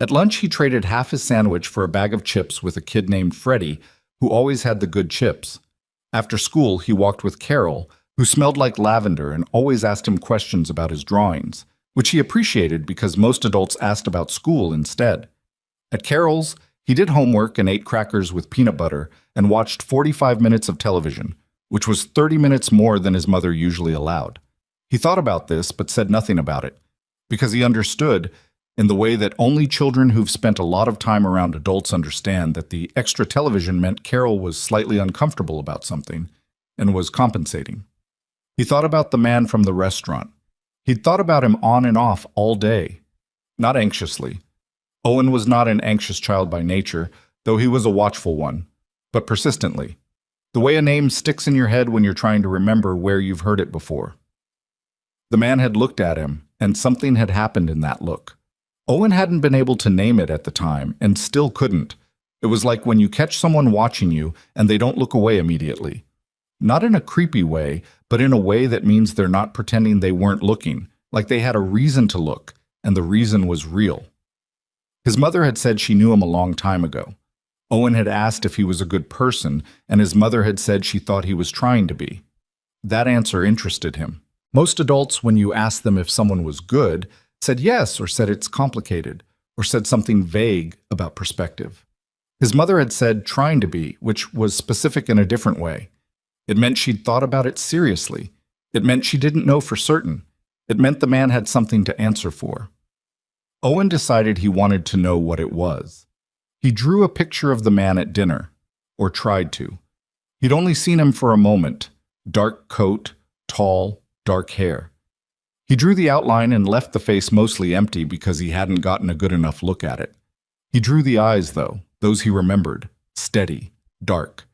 At lunch, he traded half his sandwich for a bag of chips with a kid named Freddie, who always had the good chips. After school, he walked with Carol, who smelled like lavender and always asked him questions about his drawings, which he appreciated because most adults asked about school instead. At Carol's, he did homework and ate crackers with peanut butter and watched 45 minutes of television, which was 30 minutes more than his mother usually allowed. He thought about this but said nothing about it, because he understood, in the way that only children who've spent a lot of time around adults understand, that the extra television meant Carol was slightly uncomfortable about something and was compensating. He thought about the man from the restaurant. He'd thought about him on and off all day, not anxiously. Owen was not an anxious child by nature, though he was a watchful one, but persistently. The way a name sticks in your head when you're trying to remember where you've heard it before. The man had looked at him, and something had happened in that look. Owen hadn't been able to name it at the time, and still couldn't. It was like when you catch someone watching you and they don't look away immediately. Not in a creepy way, but in a way that means they're not pretending they weren't looking, like they had a reason to look, and the reason was real. His mother had said she knew him a long time ago. Owen had asked if he was a good person, and his mother had said she thought he was trying to be. That answer interested him. Most adults, when you asked them if someone was good, said yes, or said it's complicated, or said something vague about perspective. His mother had said trying to be, which was specific in a different way. It meant she'd thought about it seriously. It meant she didn't know for certain. It meant the man had something to answer for. Owen decided he wanted to know what it was. He drew a picture of the man at dinner, or tried to. He'd only seen him for a moment. Dark coat, tall, dark hair. He drew the outline and left the face mostly empty because he hadn't gotten a good enough look at it. He drew the eyes, though, those he remembered, steady, dark.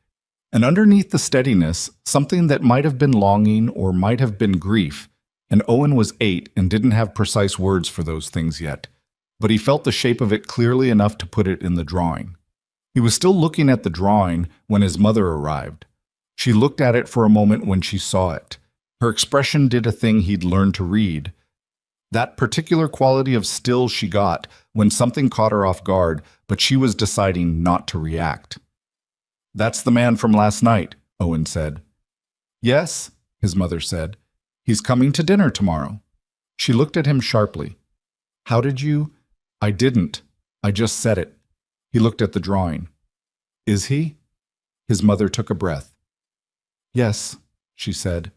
And underneath the steadiness, something that might have been longing or might have been grief, and Owen was 8 and didn't have precise words for those things yet, but he felt the shape of it clearly enough to put it in the drawing. He was still looking at the drawing when his mother arrived. She looked at it for a moment when she saw it. Her expression did a thing he'd learned to read. That particular quality of still she got when something caught her off guard, but she was deciding not to react. "That's the man from last night," Owen said. "Yes," his mother said. "He's coming to dinner tomorrow." She looked at him sharply. "How did you—" "I didn't. I just said it." He looked at the drawing. "Is he?" His mother took a breath. "Yes," she said.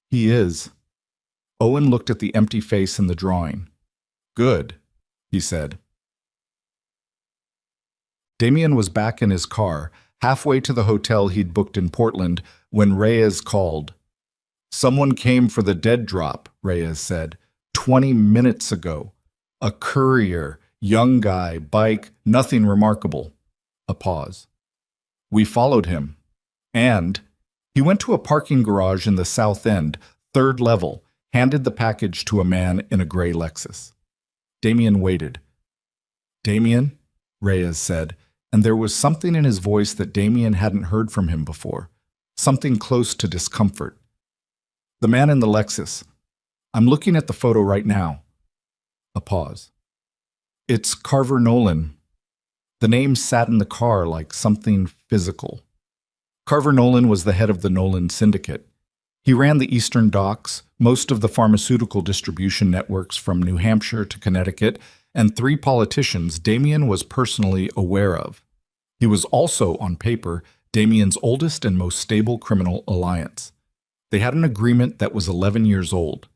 "He is." Owen looked at the empty face in the drawing. "Good," he said. Damien was back in his car, halfway to the hotel he'd booked in Portland, when Reyes called. "Someone came for the dead drop," Reyes said. 20 minutes ago. A courier, young guy, bike, nothing remarkable." A pause. "We followed him. And he went to a parking garage in the South End, 3rd level, handed the package to a man in a gray Lexus." Damien waited. "Damien," Reyes said, and there was something in his voice that Damien hadn't heard from him before, something close to discomfort. "The man in the Lexus. I'm looking at the photo right now." A pause. "It's Carver Nolan." The name sat in the car like something physical. Carver Nolan was the head of the Nolan Syndicate. He ran the Eastern Docks, most of the pharmaceutical distribution networks from New Hampshire to Connecticut, and 3 politicians Damien was personally aware of. He was also, on paper, Damien's oldest and most stable criminal alliance. They had an agreement that was 11 years old,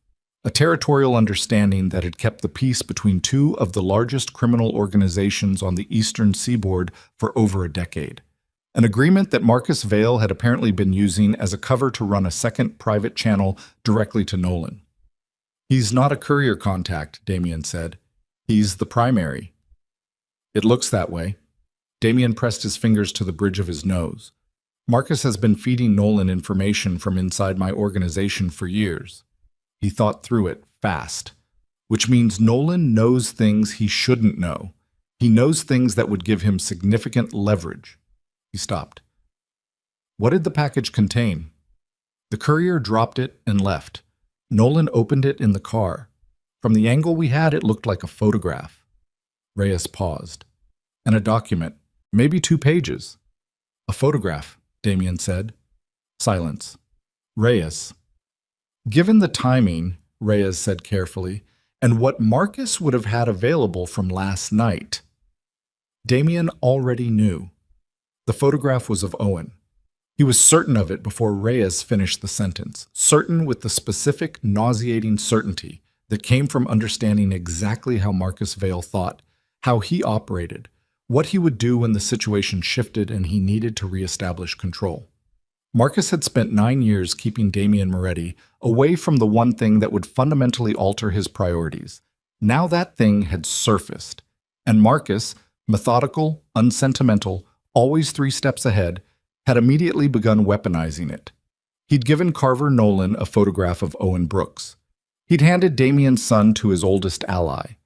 a territorial understanding that had kept the peace between 2 of the largest criminal organizations on the eastern seaboard for over a decade. An agreement that Marcus Vail had apparently been using as a cover to run a second private channel directly to Nolan. "He's not a courier contact," Damien said. "He's the primary." "It looks that way." Damien pressed his fingers to the bridge of his nose. "Marcus has been feeding Nolan information from inside my organization for years." He thought through it fast, which means Nolan knows things he shouldn't know. He knows things that would give him significant leverage. He stopped. "What did the package contain?" The courier dropped it and left. Nolan opened it in the car. From the angle we had, it looked like a photograph. Reyes paused. And a document, maybe 2 pages. A photograph, Damien said. Silence. Reyes. Given the timing, Reyes said carefully, and what Marcus would have had available from last night. Damien already knew. The photograph was of Owen. He was certain of it before Reyes finished the sentence, certain with the specific, nauseating certainty that came from understanding exactly how Marcus Vale thought, how he operated, what he would do when the situation shifted and he needed to reestablish control. Marcus had spent 9 years keeping Damien Moretti away from the one thing that would fundamentally alter his priorities. Now that thing had surfaced, and Marcus, methodical, unsentimental, always 3 steps ahead, had immediately begun weaponizing it. He'd given Carver Nolan a photograph of Owen Brooks. He'd handed Damien's son to his oldest ally.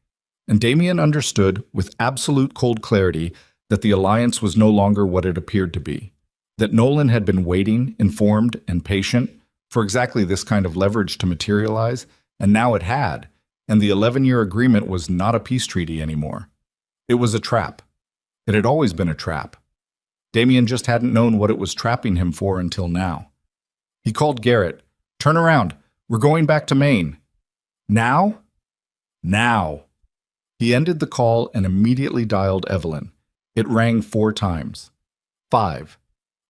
And Damien understood, with absolute cold clarity, that the alliance was no longer what it appeared to be. That Nolan had been waiting, informed, and patient for exactly this kind of leverage to materialize, and now it had, and the 11-year agreement was not a peace treaty anymore. It was a trap. It had always been a trap. Damien just hadn't known what it was trapping him for until now. He called Garrett. "Turn around. We're going back to Maine." "Now?" "Now." He ended the call and immediately dialed Evelyn. It rang 4 times. 5.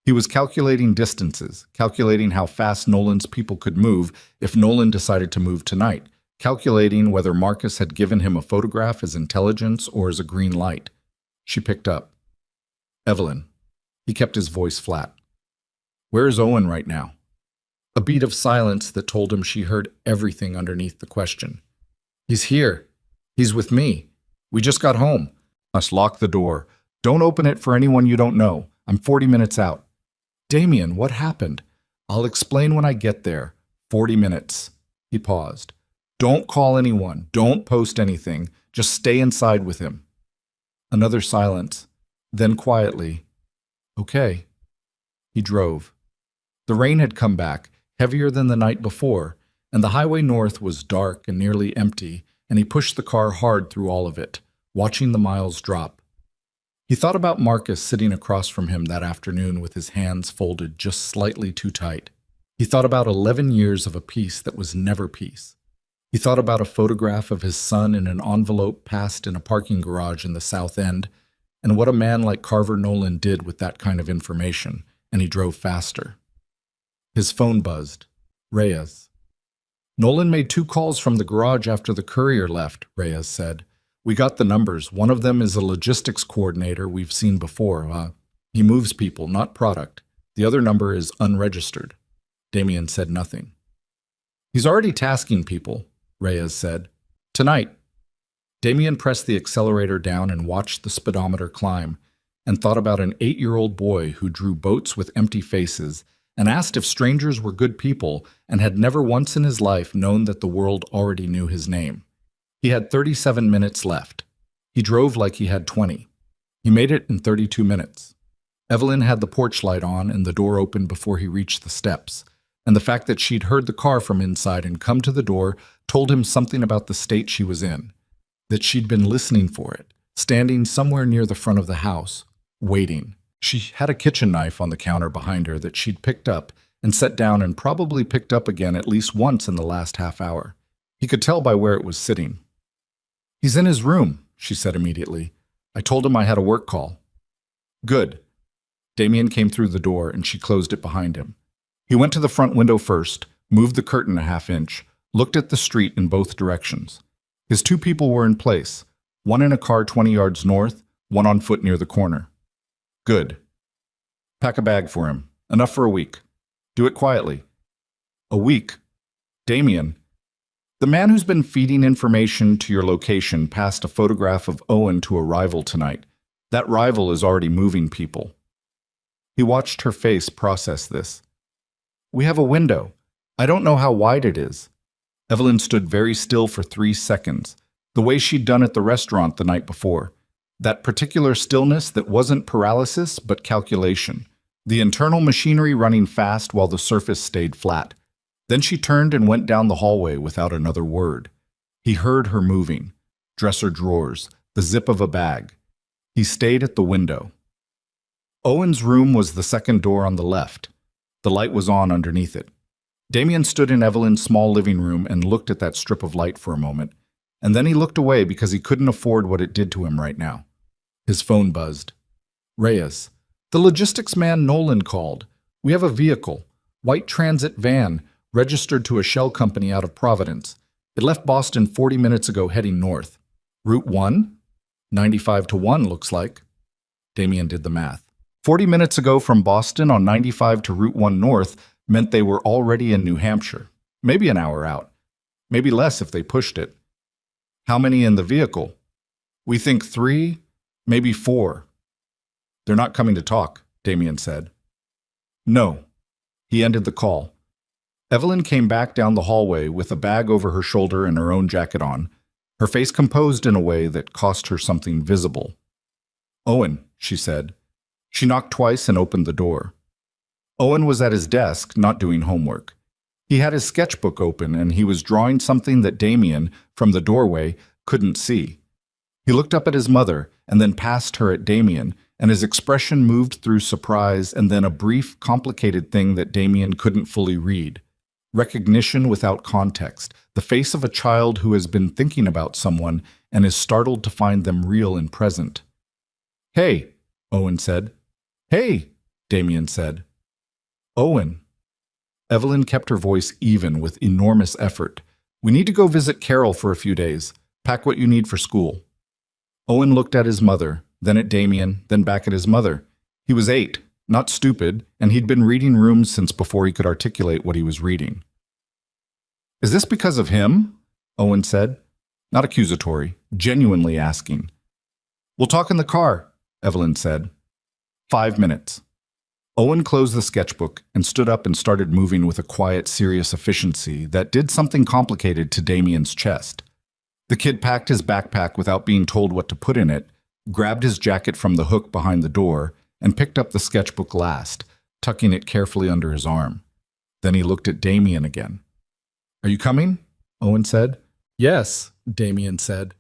He was calculating distances, calculating how fast Nolan's people could move if Nolan decided to move tonight, calculating whether Marcus had given him a photograph as intelligence or as a green light. She picked up. "Evelyn." He kept his voice flat. "Where is Owen right now?" A beat of silence that told him she heard everything underneath the question. "He's here. He's with me. We just got home." "Must lock the door. Don't open it for anyone you don't know. I'm 40 minutes out." "Damien, what happened?" "I'll explain when I get there. 40 minutes. He paused. "Don't call anyone. Don't post anything. Just stay inside with him." Another silence. Then quietly, "Okay." He drove. The rain had come back, heavier than the night before, and the highway north was dark and nearly empty, and he pushed the car hard through all of it, watching the miles drop. He thought about Marcus sitting across from him that afternoon with his hands folded just slightly too tight. He thought about 11 years of a peace that was never peace. He thought about a photograph of his son in an envelope passed in a parking garage in the South End, and what a man like Carver Nolan did with that kind of information, and he drove faster. His phone buzzed. Reyes. "Nolan made 2 calls from the garage after the courier left," Reyes said. "We got the numbers. One of them is a logistics coordinator we've seen before. He moves people, not product. The other number is unregistered." Damien said nothing. "He's already tasking people," Reyes said. "Tonight." Damien pressed the accelerator down and watched the speedometer climb, and thought about an 8-year-old boy who drew boats with empty faces and asked if strangers were good people and had never once in his life known that the world already knew his name. He had 37 minutes left. He drove like he had 20. He made it in 32 minutes. Evelyn had the porch light on and the door open before he reached the steps, and the fact that she'd heard the car from inside and come to the door told him something about the state she was in, that she'd been listening for it, standing somewhere near the front of the house, waiting. She had a kitchen knife on the counter behind her that she'd picked up and set down and probably picked up again at least once in the last half hour. He could tell by where it was sitting. "He's in his room," she said immediately. "I told him I had a work call." "Good." Damien came through the door and she closed it behind him. He went to the front window first, moved the curtain a half inch, looked at the street in both directions. His 2 people were in place, one in a car 20 yards north, one on foot near the corner. "Good. Pack a bag for him. Enough for a week. Do it quietly." "A week?" "Damien, the man who's been feeding information to your location passed a photograph of Owen to a rival tonight. That rival is already moving people." He watched her face process this. "We have a window. I don't know how wide it is." Evelyn stood very still for 3 seconds, the way she'd done at the restaurant the night before. That particular stillness that wasn't paralysis but calculation. The internal machinery running fast while the surface stayed flat. Then she turned and went down the hallway without another word. He heard her moving. Dresser drawers, the zip of a bag. He stayed at the window. Owen's room was the second door on the left. The light was on underneath it. Damien stood in Evelyn's small living room and looked at that strip of light for a moment, and then he looked away because he couldn't afford what it did to him right now. His phone buzzed. Reyes. The logistics man Nolan called. We have a vehicle. White transit van, registered to a shell company out of Providence. It left Boston 40 minutes ago heading north. Route 1? 95 to 1, looks like. Damien did the math. 40 minutes ago from Boston on 95 to Route 1 north meant they were already in New Hampshire. Maybe an hour out. Maybe less if they pushed it. How many in the vehicle? We think 3, maybe 4. They're not coming to talk, Damien said. No. He ended the call. Evelyn came back down the hallway with a bag over her shoulder and her own jacket on, her face composed in a way that cost her something visible. Owen, she said. She knocked twice and opened the door. Owen was at his desk, not doing homework. He had his sketchbook open and he was drawing something that Damien, from the doorway, couldn't see. He looked up at his mother and then past her at Damien, and his expression moved through surprise and then a brief, complicated thing that Damien couldn't fully read. Recognition without context, the face of a child who has been thinking about someone and is startled to find them real and present. Hey, Owen said. Hey, Damien said. Owen. Evelyn kept her voice even with enormous effort. We need to go visit Carol for a few days. Pack what you need for school. Owen looked at his mother, then at Damien, then back at his mother. He was 8, not stupid, and he'd been reading rooms since before he could articulate what he was reading. Is this because of him? Owen said. Not accusatory, genuinely asking. We'll talk in the car, Evelyn said. 5 minutes. Owen closed the sketchbook and stood up and started moving with a quiet, serious efficiency that did something complicated to Damien's chest. The kid packed his backpack without being told what to put in it, grabbed his jacket from the hook behind the door, and picked up the sketchbook last, tucking it carefully under his arm. Then he looked at Damien again. Are you coming? Owen said. Yes, Damien said.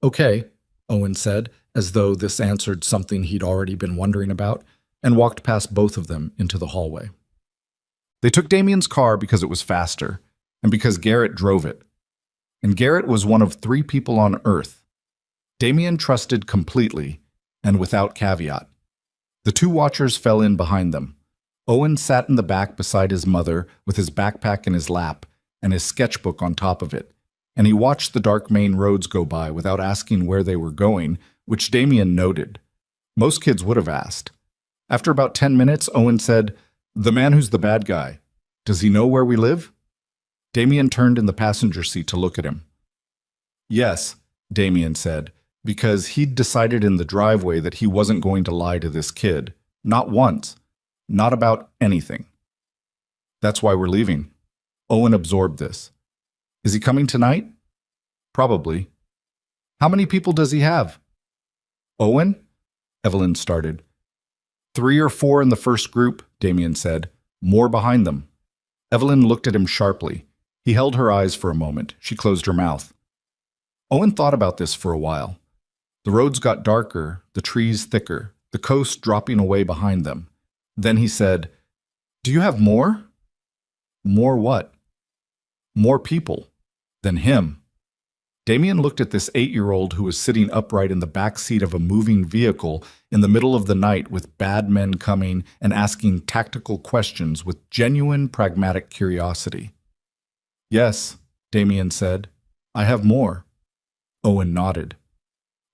Okay, Owen said, as though this answered something he'd already been wondering about, and walked past both of them into the hallway. They took Damien's car because it was faster, and because Garrett drove it. And Garrett was one of 3 people on Earth. Damien trusted completely, and without caveat. The 2 watchers fell in behind them. Owen sat in the back beside his mother with his backpack in his lap and his sketchbook on top of it, and he watched the dark main roads go by without asking where they were going, which Damien noted. Most kids would have asked. After about 10 minutes, Owen said, The man who's the bad guy. Does he know where we live? Damien turned in the passenger seat to look at him. Yes, Damien said, because he'd decided in the driveway that he wasn't going to lie to this kid. Not once. Not about anything. That's why we're leaving. Owen absorbed this. Is he coming tonight? Probably. How many people does he have? Owen? Evelyn started. 3 or 4 in the first group, Damien said. More behind them. Evelyn looked at him sharply. He held her eyes for a moment. She closed her mouth. Owen thought about this for a while. The roads got darker, the trees thicker, the coast dropping away behind them. Then he said, Do you have more? More what? More people. Than him. Damien looked at this 8-year-old who was sitting upright in the back seat of a moving vehicle in the middle of the night with bad men coming and asking tactical questions with genuine pragmatic curiosity. Yes, Damien said. I have more. Owen nodded.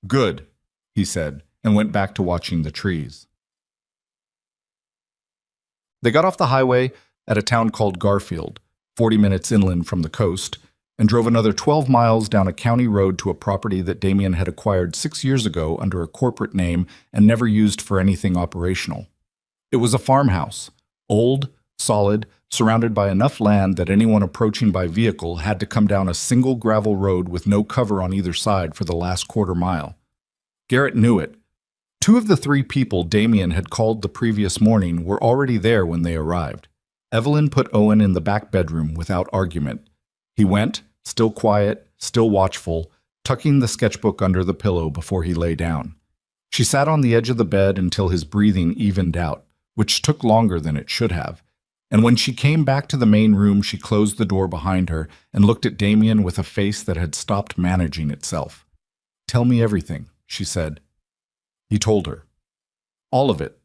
Good, he said, and went back to watching the trees. They got off the highway at a town called Garfield, 40 minutes inland from the coast, and drove another 12 miles down a county road to a property that Damien had acquired 6 years ago under a corporate name and never used for anything operational. It was a farmhouse, old, solid, surrounded by enough land that anyone approaching by vehicle had to come down a single gravel road with no cover on either side for the last quarter mile. Garrett knew it. 2 of the 3 people Damien had called the previous morning were already there when they arrived. Evelyn put Owen in the back bedroom without argument. He went, still quiet, still watchful, tucking the sketchbook under the pillow before he lay down. She sat on the edge of the bed until his breathing evened out, which took longer than it should have. And when she came back to the main room, she closed the door behind her and looked at Damien with a face that had stopped managing itself. "Tell me everything," she said. He told her. All of it.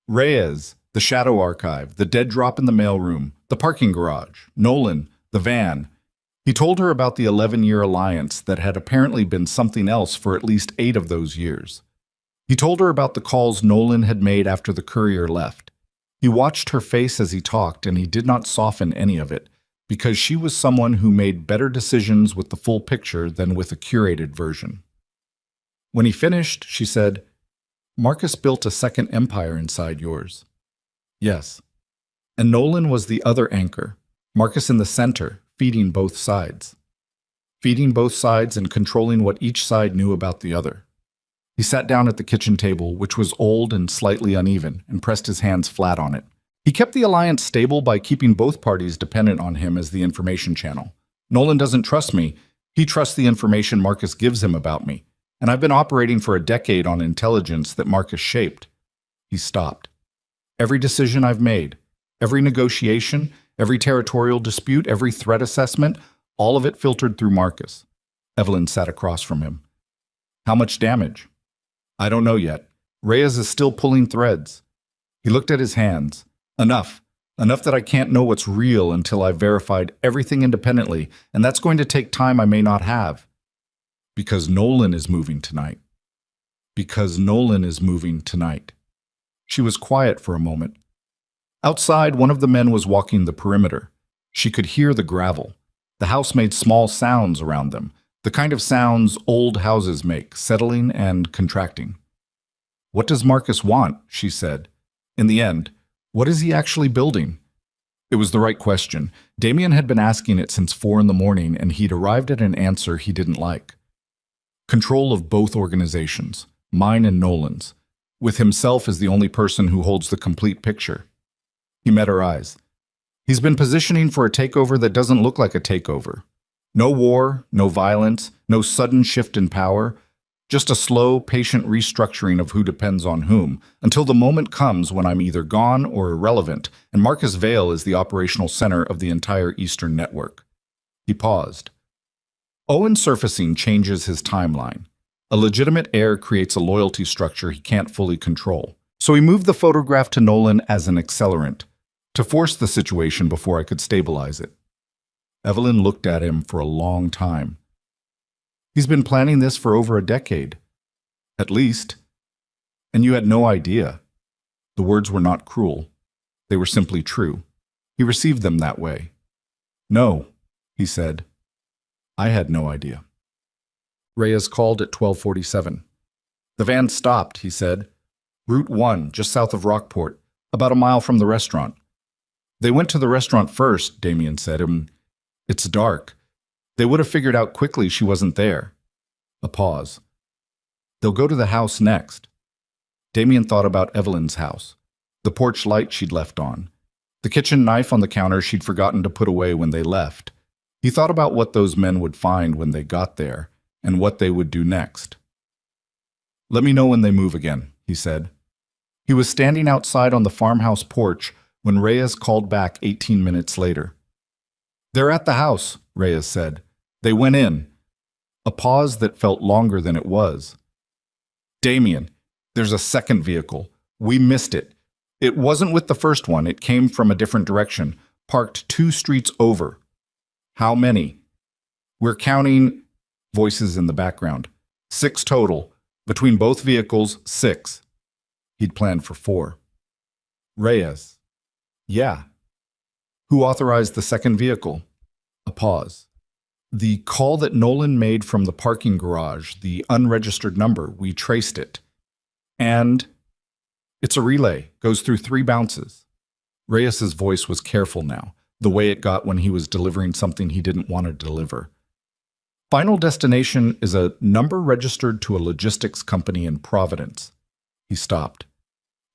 Reyes, the shadow archive, the dead drop in the mailroom, the parking garage, Nolan, the van. He told her about the 11-year alliance that had apparently been something else for at least 8 of those years. He told her about the calls Nolan had made after the courier left. He watched her face as he talked, and he did not soften any of it, because she was someone who made better decisions with the full picture than with a curated version. When he finished, she said, "Marcus built a second empire inside yours." "Yes." And Nolan was the other anchor, Marcus in the center, feeding both sides. Feeding both sides and controlling what each side knew about the other. He sat down at the kitchen table, which was old and slightly uneven, and pressed his hands flat on it. He kept the alliance stable by keeping both parties dependent on him as the information channel. "Nolan doesn't trust me. He trusts the information Marcus gives him about me. And I've been operating for a decade on intelligence that Marcus shaped." He stopped. "Every decision I've made, every negotiation, every territorial dispute, every threat assessment, all of it filtered through Marcus." Evelyn sat across from him. "How much damage?" "I don't know yet. Reyes is still pulling threads." He looked at his hands. "Enough. Enough that I can't know what's real until I've verified everything independently, and that's going to take time I may not have." "Because Nolan is moving tonight." "Because Nolan is moving tonight." She was quiet for a moment. Outside, one of the men was walking the perimeter. She could hear the gravel. The house made small sounds around them, the kind of sounds old houses make, settling and contracting. "What does Marcus want?" she said. "In the end, what is he actually building?" It was the right question. Damien had been asking it since 4 in the morning, and he'd arrived at an answer he didn't like. Control of both organizations, mine and Nolan's, with himself as the only person who holds the complete picture. He met her eyes. "He's been positioning for a takeover that doesn't look like a takeover. No war, no violence, no sudden shift in power, just a slow, patient restructuring of who depends on whom, until the moment comes when I'm either gone or irrelevant, and Marcus Vale is the operational center of the entire Eastern network." He paused. Owen surfacing changes his timeline. A legitimate heir creates a loyalty structure he can't fully control. So he moved the photograph to Nolan as an accelerant, to force the situation before I could stabilize it. Evelyn looked at him for a long time. "He's been planning this for over a decade. At least. And you had no idea." The words were not cruel. They were simply true. He received them that way. "No," he said. "I had no idea." Reyes called at 12:47. "The van stopped," he said. "Route 1, just south of Rockport, about a mile from the restaurant." "They went to the restaurant first," Damien said. "It's dark. They would have figured out quickly she wasn't there." A pause. "They'll go to the house next." Damien thought about Evelyn's house, the porch light she'd left on, the kitchen knife on the counter she'd forgotten to put away when they left. He thought about what those men would find when they got there, and what they would do next. "Let me know when they move again," he said. He was standing outside on the farmhouse porch when Reyes called back 18 minutes later. "They're at the house," Reyes said. "They went in." A pause that felt longer than it was. "Damien, there's a second vehicle. We missed it. It wasn't with the first one. It came from a different direction, parked 2 streets over." "How many?" "We're counting," voices in the background. "6 total. Between both vehicles, 6. He'd planned for 4. "Reyes." "Yeah." "Who authorized the second vehicle?" A pause. "The call that Nolan made from the parking garage, the unregistered number, we traced it. And it's a relay, goes through 3 bounces." Reyes's voice was careful now, the way it got when he was delivering something he didn't want to deliver. "Final destination is a number registered to a logistics company in Providence." He stopped.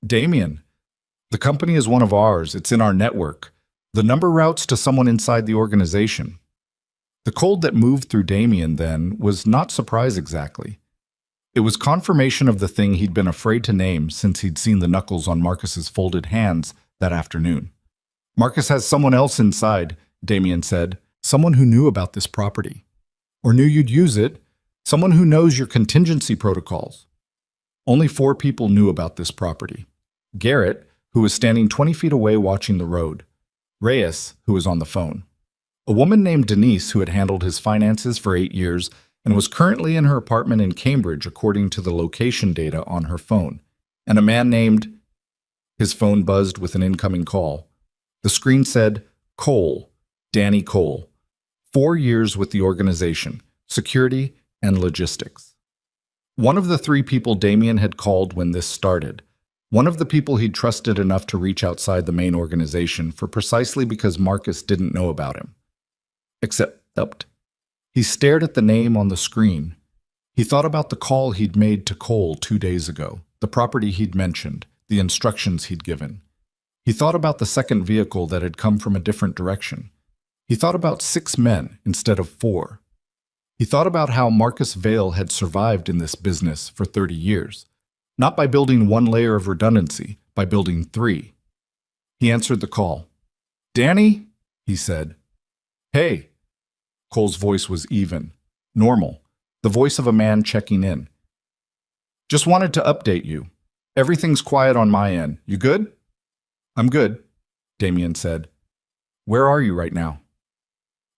"Damien, the company is one of ours. It's in our network. The number routes to someone inside the organization. The cold that moved through Damien then was not surprise exactly. It was confirmation of the thing he'd been afraid to name since he'd seen the knuckles on Marcus's folded hands that afternoon. Marcus has someone else inside, Damien said. Someone who knew about this property. Or knew you'd use it. Someone who knows your contingency protocols. Only 4 people knew about this property. Garrett, who was standing 20 feet away watching the road. Reyes, who was on the phone. A woman named Denise, who had handled his finances for 8 years and was currently in her apartment in Cambridge according to the location data on her phone. And a man named... His phone buzzed with an incoming call. The screen said, Cole, Danny Cole. 4 years with the organization, security and logistics. One of the 3 people Damien had called when this started. One of the people he'd trusted enough to reach outside the main organization for precisely because Marcus didn't know about him. Except, he stared at the name on the screen. He thought about the call he'd made to Cole 2 days ago, the property he'd mentioned, the instructions he'd given. He thought about the second vehicle that had come from a different direction. He thought about 6 men instead of 4. He thought about how Marcus Vale had survived in this business for 30 years, not by building 1 layer of redundancy, by building 3. He answered the call. Danny? He said. Hey. Cole's voice was even, normal, the voice of a man checking in. Just wanted to update you. Everything's quiet on my end. You good? I'm good, Damien said. Where are you right now?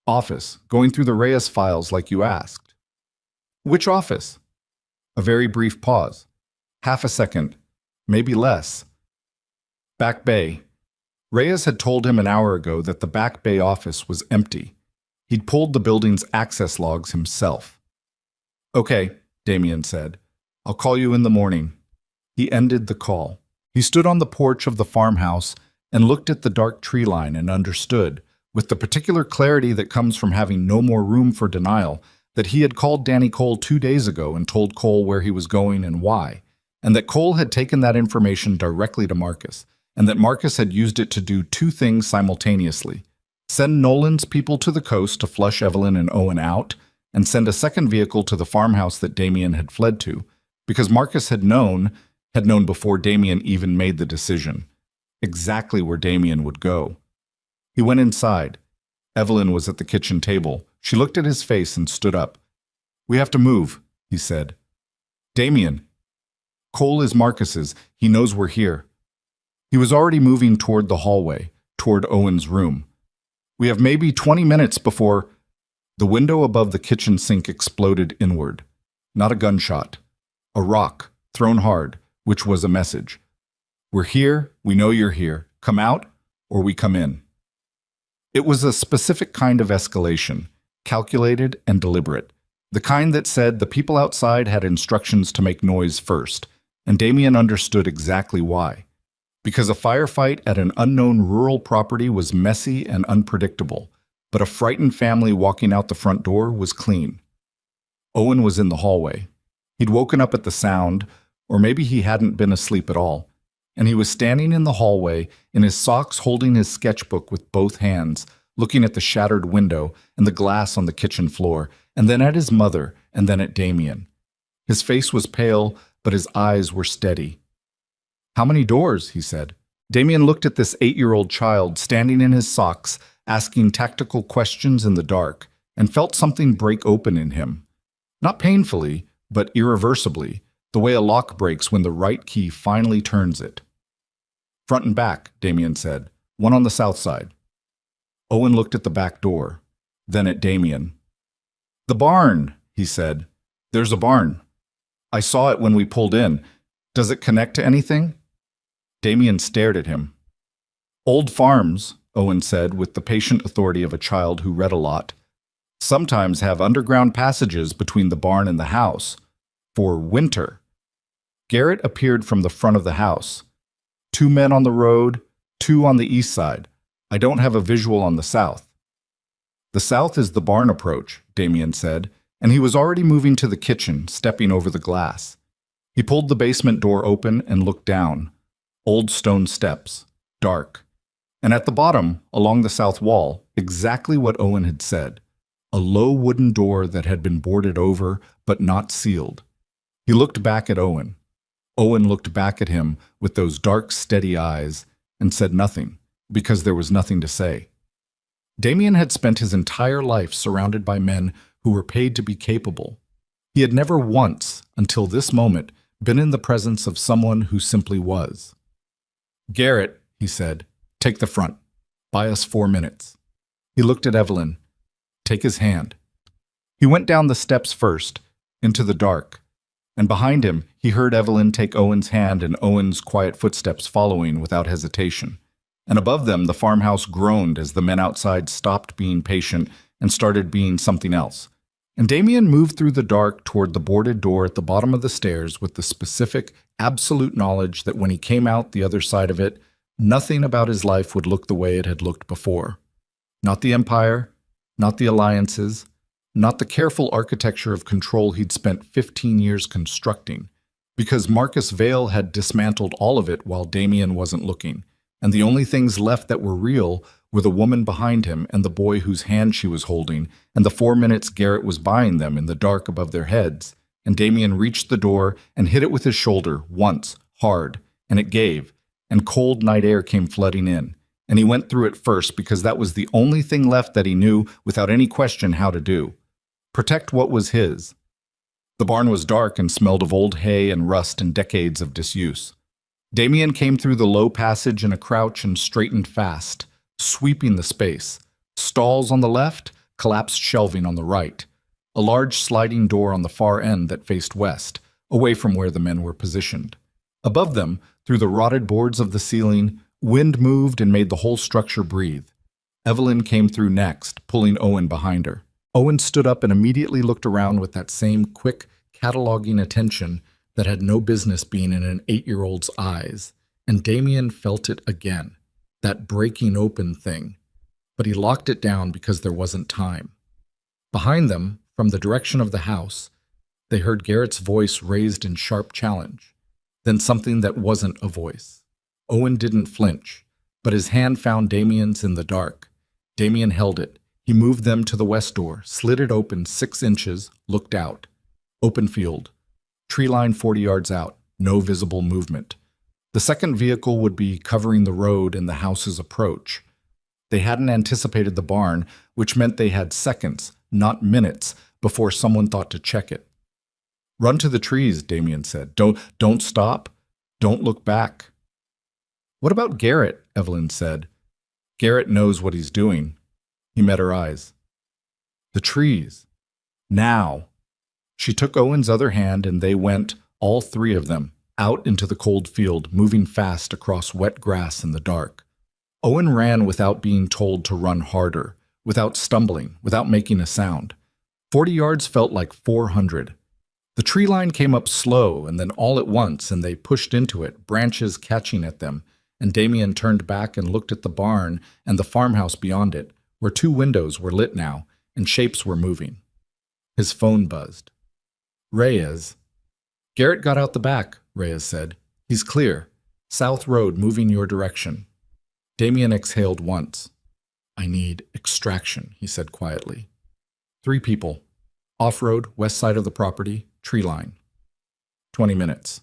Office, going through the Reyes files like you asked. Which office? A very brief pause. Half a second, maybe less. Back Bay. Reyes had told him an hour ago that the Back Bay office was empty. He'd pulled the building's access logs himself. Okay, Damien said. I'll call you in the morning. He ended the call. He stood on the porch of the farmhouse and looked at the dark tree line and understood, with the particular clarity that comes from having no more room for denial, that he had called Danny Cole 2 days ago and told Cole where he was going and why, and that Cole had taken that information directly to Marcus, and that Marcus had used it to do 2 things simultaneously. Send Nolan's people to the coast to flush Evelyn and Owen out, and send a second vehicle to the farmhouse that Damien had fled to, because Marcus had known before Damien even made the decision, exactly where Damien would go. He went inside. Evelyn was at the kitchen table. She looked at his face and stood up. We have to move, he said. Damien. Cole is Marcus's. He knows we're here. He was already moving toward the hallway, toward Owen's room. We have maybe 20 minutes before... The window above the kitchen sink exploded inward. Not a gunshot. A rock, thrown hard, which was a message. We're here, we know you're here. Come out, or we come in. It was a specific kind of escalation, calculated and deliberate. The kind that said the people outside had instructions to make noise first, and Damien understood exactly why. Because a firefight at an unknown rural property was messy and unpredictable, but a frightened family walking out the front door was clean. Owen was in the hallway. He'd woken up at the sound, or maybe he hadn't been asleep at all, and he was standing in the hallway in his socks holding his sketchbook with both hands, looking at the shattered window and the glass on the kitchen floor, and then at his mother, and then at Damien. His face was pale, but his eyes were steady. How many doors? He said. Damien looked at this 8-year-old child standing in his socks, asking tactical questions in the dark, and felt something break open in him. Not painfully, but irreversibly, the way a lock breaks when the right key finally turns it. Front and back, Damien said. One on the south side. Owen looked at the back door, then at Damien. The barn, he said. There's a barn. I saw it when we pulled in. Does it connect to anything? Damien stared at him. Old farms, Owen said with the patient authority of a child who read a lot, sometimes have underground passages between the barn and the house. For winter. Garrett appeared from the front of the house. 2 men on the road, 2 on the east side. I don't have a visual on the south. The south is the barn approach, Damien said, and he was already moving to the kitchen, stepping over the glass. He pulled the basement door open and looked down. Old stone steps, dark. And at the bottom, along the south wall, exactly what Owen had said. A low wooden door that had been boarded over, but not sealed. He looked back at Owen. Owen looked back at him with those dark, steady eyes and said nothing, because there was nothing to say. Damien had spent his entire life surrounded by men who were paid to be capable. He had never once, until this moment, been in the presence of someone who simply was. "Garrett," he said, "take the front. Buy us 4 minutes." He looked at Evelyn. "Take his hand." He went down the steps first, into the dark, and behind him he heard Evelyn take Owen's hand and Owen's quiet footsteps following without hesitation. And above them the farmhouse groaned as the men outside stopped being patient and started being something else. And Damien moved through the dark toward the boarded door at the bottom of the stairs with the specific, absolute knowledge that when he came out the other side of it, nothing about his life would look the way it had looked before. Not the empire, not the alliances, not the careful architecture of control he'd spent 15 years constructing, because Marcus Vale had dismantled all of it while Damien wasn't looking, and the only things left that were real were the woman behind him and the boy whose hand she was holding, and the 4 minutes Garrett was buying them in the dark above their heads. And Damien reached the door and hit it with his shoulder once, hard, and it gave, and cold night air came flooding in. And he went through it first because that was the only thing left that he knew without any question how to do. Protect what was his. The barn was dark and smelled of old hay and rust and decades of disuse. Damien came through the low passage in a crouch and straightened fast, sweeping the space. Stalls on the left, collapsed shelving on the right. A large sliding door on the far end that faced west, away from where the men were positioned. Above them, through the rotted boards of the ceiling, wind moved and made the whole structure breathe. Evelyn came through next, pulling Owen behind her. Owen stood up and immediately looked around with that same quick, cataloging attention that had no business being in an 8-year-old's eyes, and Damien felt it again, that breaking open thing. But he locked it down because there wasn't time. Behind them, from the direction of the house, they heard Garrett's voice raised in sharp challenge, then something that wasn't a voice. Owen didn't flinch, but his hand found Damien's in the dark. Damien held it. He moved them to the west door, slid it open 6 inches, looked out. Open field. Tree line 40 yards out. No visible movement. The second vehicle would be covering the road in the house's approach. They hadn't anticipated the barn, which meant they had seconds, not minutes, before someone thought to check it. "Run to the trees," Damien said. Don't stop. Don't look back." "What about Garrett?" Evelyn said. "Garrett knows what he's doing." He met her eyes. "The trees. Now." She took Owen's other hand and they went, all 3 of them, out into the cold field, moving fast across wet grass in the dark. Owen ran without being told to run harder, without stumbling, without making a sound. 40 yards felt like 400. The tree line came up slow and then all at once, and they pushed into it, branches catching at them, and Damien turned back and looked at the barn and the farmhouse beyond it, where 2 windows were lit now, and shapes were moving. His phone buzzed. "Reyes." "Garrett got out the back," Reyes said. "He's clear. South Road moving your direction." Damien exhaled once. "I need extraction," he said quietly. 3 people. Off-road, west side of the property, tree line. 20 minutes.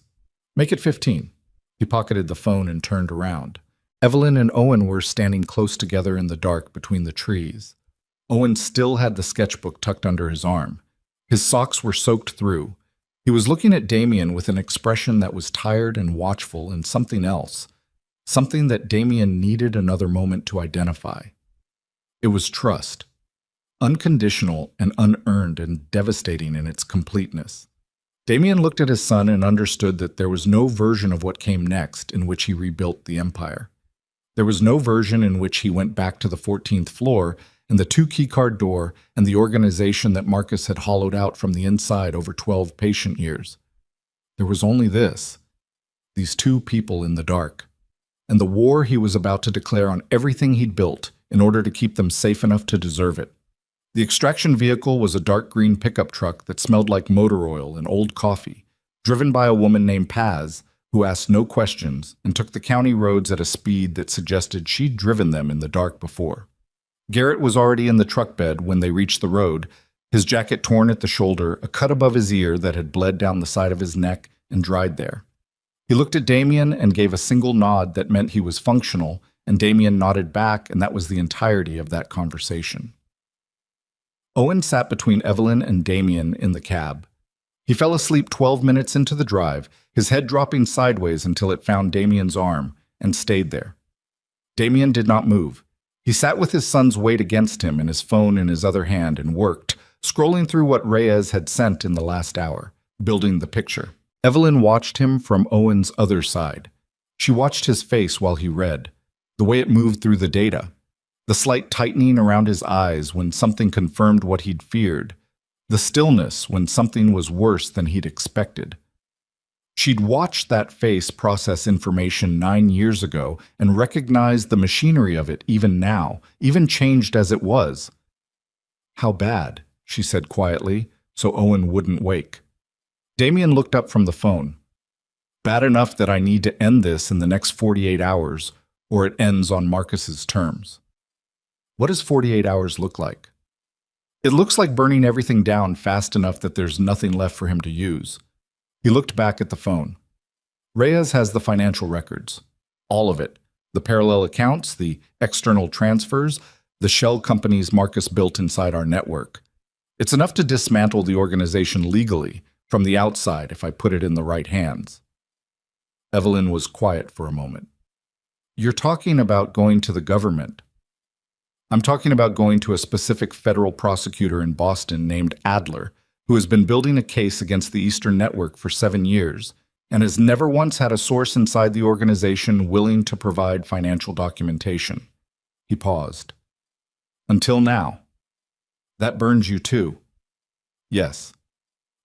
"Make it 15. He pocketed the phone and turned around. Evelyn and Owen were standing close together in the dark between the trees. Owen still had the sketchbook tucked under his arm. His socks were soaked through. He was looking at Damien with an expression that was tired and watchful and something else, something that Damien needed another moment to identify. It was trust, unconditional and unearned and devastating in its completeness. Damien looked at his son and understood that there was no version of what came next in which he rebuilt the empire. There was no version in which he went back to the 14th floor and the 2-keycard door and the organization that Marcus had hollowed out from the inside over 12 patient years. There was only this, these 2 people in the dark, and the war he was about to declare on everything he'd built in order to keep them safe enough to deserve it. The extraction vehicle was a dark green pickup truck that smelled like motor oil and old coffee, driven by a woman named Paz, who asked no questions and took the county roads at a speed that suggested she'd driven them in the dark before. Garrett was already in the truck bed when they reached the road, his jacket torn at the shoulder, a cut above his ear that had bled down the side of his neck and dried there. He looked at Damien and gave a single nod that meant he was functional, and Damien nodded back, and that was the entirety of that conversation. Owen sat between Evelyn and Damien in the cab. He fell asleep 12 minutes into the drive, his head dropping sideways until it found Damien's arm, and stayed there. Damien did not move. He sat with his son's weight against him and his phone in his other hand and worked, scrolling through what Reyes had sent in the last hour, building the picture. Evelyn watched him from Owen's other side. She watched his face while he read, the way it moved through the data, the slight tightening around his eyes when something confirmed what he'd feared, the stillness when something was worse than he'd expected. She'd watched that face process information 9 years ago and recognized the machinery of it even now, even changed as it was. "How bad?" she said quietly, so Owen wouldn't wake. Damien looked up from the phone. "Bad enough that I need to end this in the next 48 hours, or it ends on Marcus's terms." "What does 48 hours look like?" "It looks like burning everything down fast enough that there's nothing left for him to use." He looked back at the phone. "Reyes has the financial records. All of it. The parallel accounts, the external transfers, the shell companies Marcus built inside our network. It's enough to dismantle the organization legally, from the outside, if I put it in the right hands." Evelyn was quiet for a moment. "You're talking about going to the government." "I'm talking about going to a specific federal prosecutor in Boston named Adler, who has been building a case against the Eastern Network for 7 years, and has never once had a source inside the organization willing to provide financial documentation." He paused. "Until now. That burns you too." "Yes.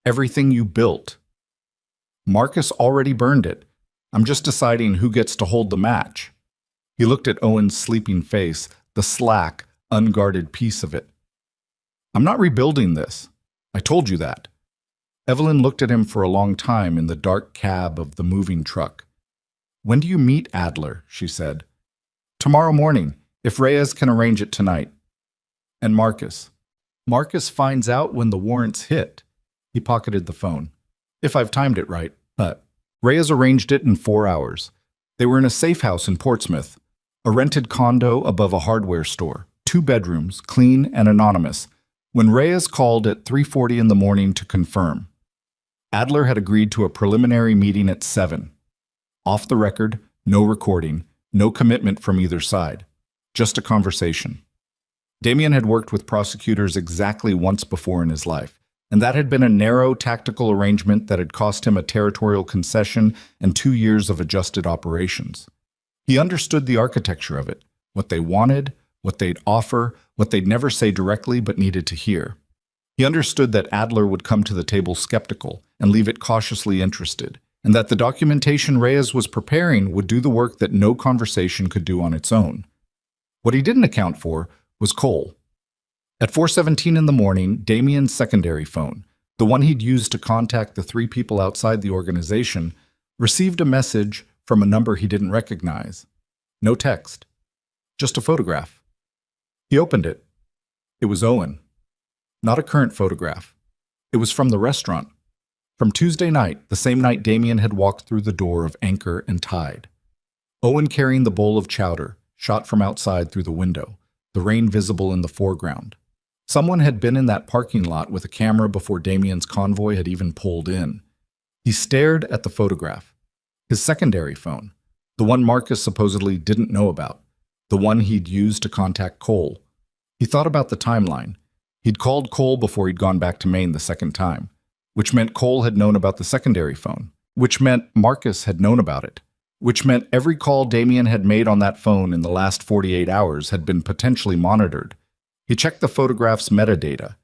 Everything you built." "Marcus already burned it. I'm just deciding who gets to hold the match." He looked at Owen's sleeping face, the slack, unguarded piece of it. "I'm not rebuilding this. I told you that." Evelyn looked at him for a long time in the dark cab of the moving truck. "When do you meet Adler?" she said. "Tomorrow morning, if Reyes can arrange it tonight." "And Marcus?" "Marcus finds out when the warrants hit." He pocketed the phone. "If I've timed it right, but Reyes arranged it in 4 hours. They were in a safe house in Portsmouth, a rented condo above a hardware store, 2 bedrooms, clean and anonymous, when Reyes called at 3:40 in the morning to confirm. Adler had agreed to a preliminary meeting at 7. Off the record, no recording, no commitment from either side, just a conversation. Damien had worked with prosecutors exactly once before in his life, and that had been a narrow tactical arrangement that had cost him a territorial concession and 2 years of adjusted operations. He understood the architecture of it, what they wanted, what they'd offer, what they'd never say directly but needed to hear. He understood that Adler would come to the table skeptical and leave it cautiously interested, and that the documentation Reyes was preparing would do the work that no conversation could do on its own. What he didn't account for was Cole. At 4:17 in the morning, Damien's secondary phone, the one he'd used to contact the 3 people outside the organization, received a message from a number he didn't recognize. No text, just a photograph. He opened it. It was Owen. Not a current photograph. It was from the restaurant. From Tuesday night, the same night Damien had walked through the door of Anchor and Tide. Owen carrying the bowl of chowder, shot from outside through the window, the rain visible in the foreground. Someone had been in that parking lot with a camera before Damien's convoy had even pulled in. He stared at the photograph. His secondary phone, the one Marcus supposedly didn't know about, the one he'd used to contact Cole. He thought about the timeline. He'd called Cole before he'd gone back to Maine the second time, which meant Cole had known about the secondary phone, which meant Marcus had known about it, which meant every call Damien had made on that phone in the last 48 hours had been potentially monitored. He checked the photograph's metadata.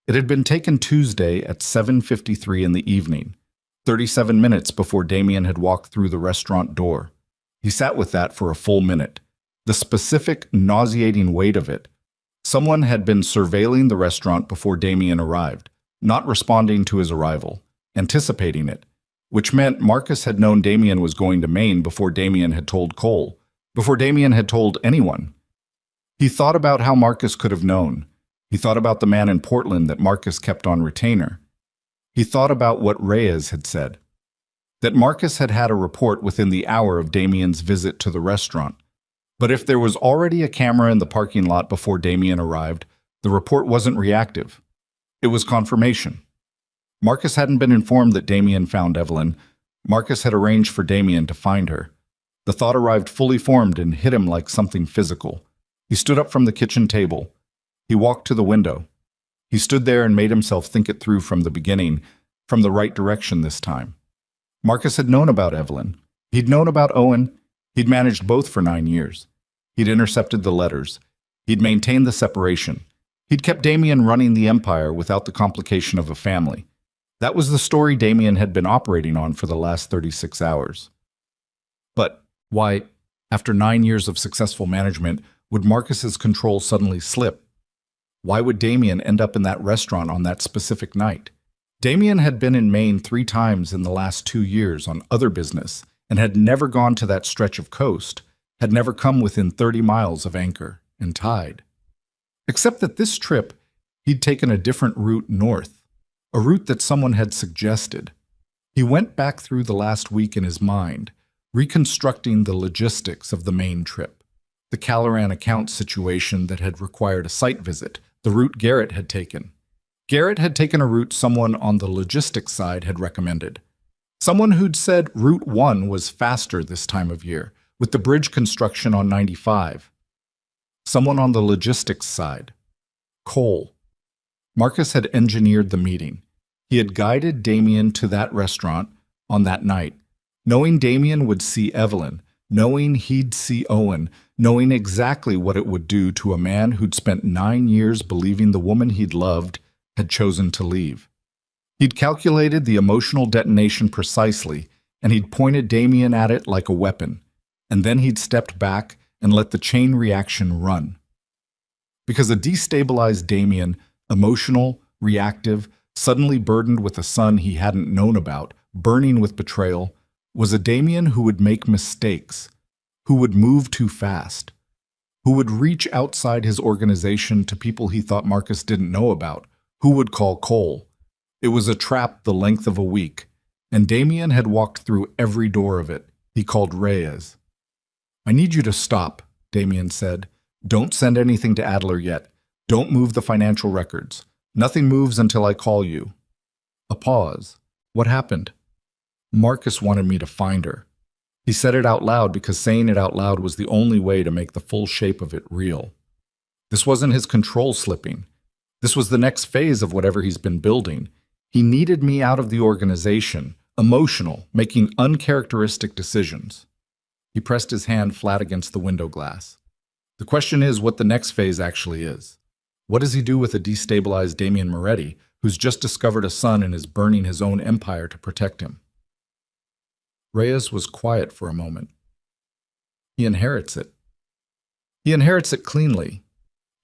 It had been taken Tuesday at 7:53 in the evening, 37 minutes before Damien had walked through the restaurant door. He sat with that for a full minute. The specific, nauseating weight of it. Someone had been surveilling the restaurant before Damien arrived, not responding to his arrival, anticipating it, which meant Marcus had known Damien was going to Maine before Damien had told Cole, before Damien had told anyone. He thought about how Marcus could have known. He thought about the man in Portland that Marcus kept on retainer. He thought about what Reyes had said, that Marcus had had a report within the hour of Damien's visit to the restaurant. But if there was already a camera in the parking lot before Damien arrived, the report wasn't reactive. It was confirmation. Marcus hadn't been informed that Damien found Evelyn. Marcus had arranged for Damien to find her. The thought arrived fully formed and hit him like something physical. He stood up from the kitchen table. He walked to the window. He stood there and made himself think it through from the beginning, from the right direction this time. Marcus had known about Evelyn. He'd known about Owen. He'd managed both for 9 years. He'd intercepted the letters. He'd maintained the separation. He'd kept Damien running the empire without the complication of a family. That was the story Damien had been operating on for the last 36 hours. But why, after 9 years of successful management, would Marcus's control suddenly slip? Why would Damien end up in that restaurant on that specific night? Damien had been in Maine 3 times in the last 2 years on other business and had never gone to that stretch of coast, had never come within 30 miles of Anchor and Tide. Except that this trip, he'd taken a different route north, a route that someone had suggested. He went back through the last week in his mind, reconstructing the logistics of the Maine trip, the Caloran account situation that had required a site visit, the route Garrett had taken. Garrett had taken a route someone on the logistics side had recommended. Someone who'd said Route 1 was faster this time of year, with the bridge construction on 95. Someone on the logistics side. Cole. Marcus had engineered the meeting. He had guided Damien to that restaurant on that night, knowing Damien would see Evelyn, knowing he'd see Owen, knowing exactly what it would do to a man who'd spent 9 years believing the woman he'd loved had chosen to leave. He'd calculated the emotional detonation precisely, and he'd pointed Damien at it like a weapon, and then he'd stepped back and let the chain reaction run. Because a destabilized Damien, emotional, reactive, suddenly burdened with a son he hadn't known about, burning with betrayal, was a Damien who would make mistakes, who would move too fast, who would reach outside his organization to people he thought Marcus didn't know about, who would call Cole. It was a trap the length of a week, and Damien had walked through every door of it. He called Reyes. "I need you to stop," Damien said. "Don't send anything to Adler yet. Don't move the financial records. Nothing moves until I call you." A pause. What happened? Marcus wanted me to find her. He said it out loud because saying it out loud was the only way to make the full shape of it real. This wasn't his control slipping. This was the next phase of whatever he's been building. He needed me out of the organization, emotional, making uncharacteristic decisions. He pressed his hand flat against the window glass. The question is what the next phase actually is. What does he do with a destabilized Damien Moretti, who's just discovered a son and is burning his own empire to protect him? Reyes was quiet for a moment. He inherits it. He inherits it cleanly.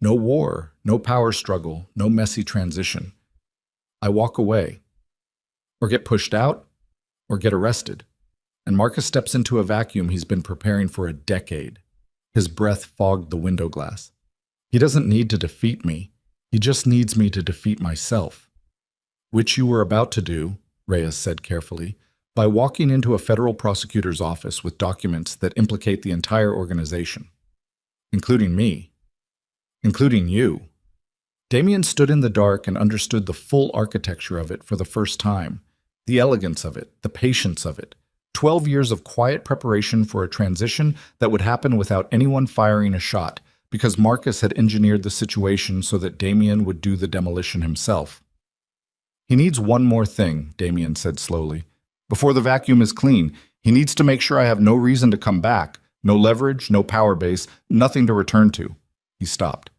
No war, no power struggle, no messy transition. I walk away, or get pushed out, or get arrested, and Marcus steps into a vacuum he's been preparing for a decade. His breath fogged the window glass. He doesn't need to defeat me. He just needs me to defeat myself. Which you were about to do, Reyes said carefully, by walking into a federal prosecutor's office with documents that implicate the entire organization, including me, including you. Damien stood in the dark and understood the full architecture of it for the first time, the elegance of it, the patience of it. 12 years of quiet preparation for a transition that would happen without anyone firing a shot, because Marcus had engineered the situation so that Damien would do the demolition himself. "He needs one more thing," Damien said slowly. "Before the vacuum is clean, he needs to make sure I have no reason to come back, no leverage, no power base, nothing to return to." He stopped.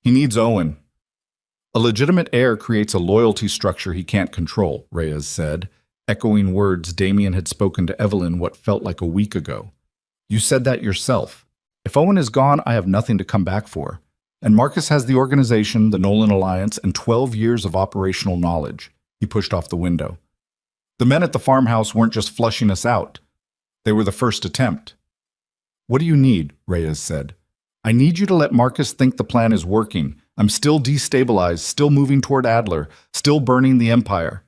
"He needs Owen." "A legitimate heir creates a loyalty structure he can't control," Reyes said, echoing words Damien had spoken to Evelyn what felt like a week ago. "You said that yourself. If Owen is gone, I have nothing to come back for. And Marcus has the organization, the Nolan Alliance, and 12 years of operational knowledge." He pushed off the window. The men at the farmhouse weren't just flushing us out. They were the first attempt. What do you need? Reyes said. I need you to let Marcus think the plan is working. I'm still destabilized, still moving toward Adler, still burning the Empire.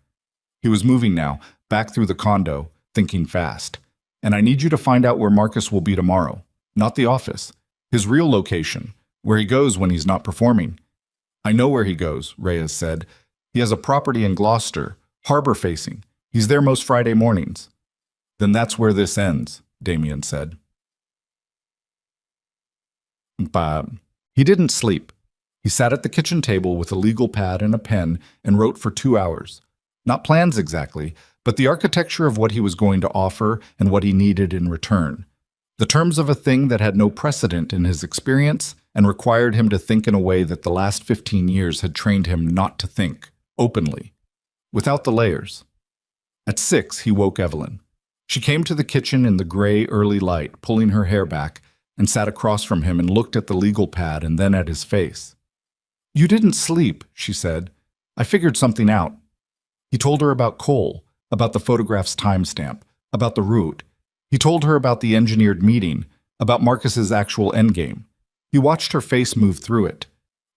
He was moving now, back through the condo, thinking fast. And I need you to find out where Marcus will be tomorrow. Not the office. His real location, where he goes when he's not performing. I know where he goes, Reyes said. He has a property in Gloucester, harbor-facing. He's there most Friday mornings. Then that's where this ends, Damien said. But he didn't sleep. He sat at the kitchen table with a legal pad and a pen and wrote for 2 hours. Not plans exactly, but the architecture of what he was going to offer and what he needed in return. The terms of a thing that had no precedent in his experience and required him to think in a way that the last 15 years had trained him not to think, openly, without the layers. At 6, he woke Evelyn. She came to the kitchen in the gray early light, pulling her hair back, and sat across from him and looked at the legal pad and then at his face. You didn't sleep, she said. I figured something out. He told her about Cole, about the photograph's timestamp, about the route. He told her about the engineered meeting, about Marcus's actual endgame. He watched her face move through it.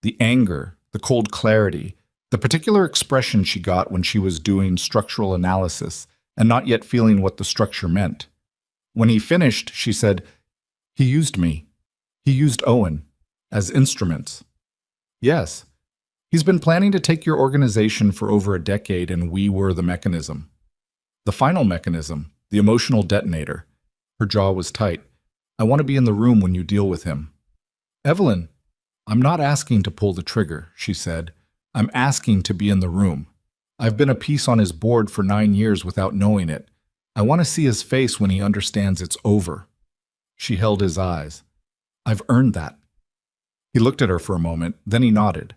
The anger, the cold clarity, the particular expression she got when she was doing structural analysis and not yet feeling what the structure meant. When he finished, she said, He used me. He used Owen as instruments. Yes. He's been planning to take your organization for over a decade, and we were the mechanism. The final mechanism, the emotional detonator. Her jaw was tight. I want to be in the room when you deal with him. Evelyn, I'm not asking to pull the trigger, she said. I'm asking to be in the room. I've been a piece on his board for 9 years without knowing it. I want to see his face when he understands it's over. She held his eyes. I've earned that. He looked at her for a moment, then he nodded.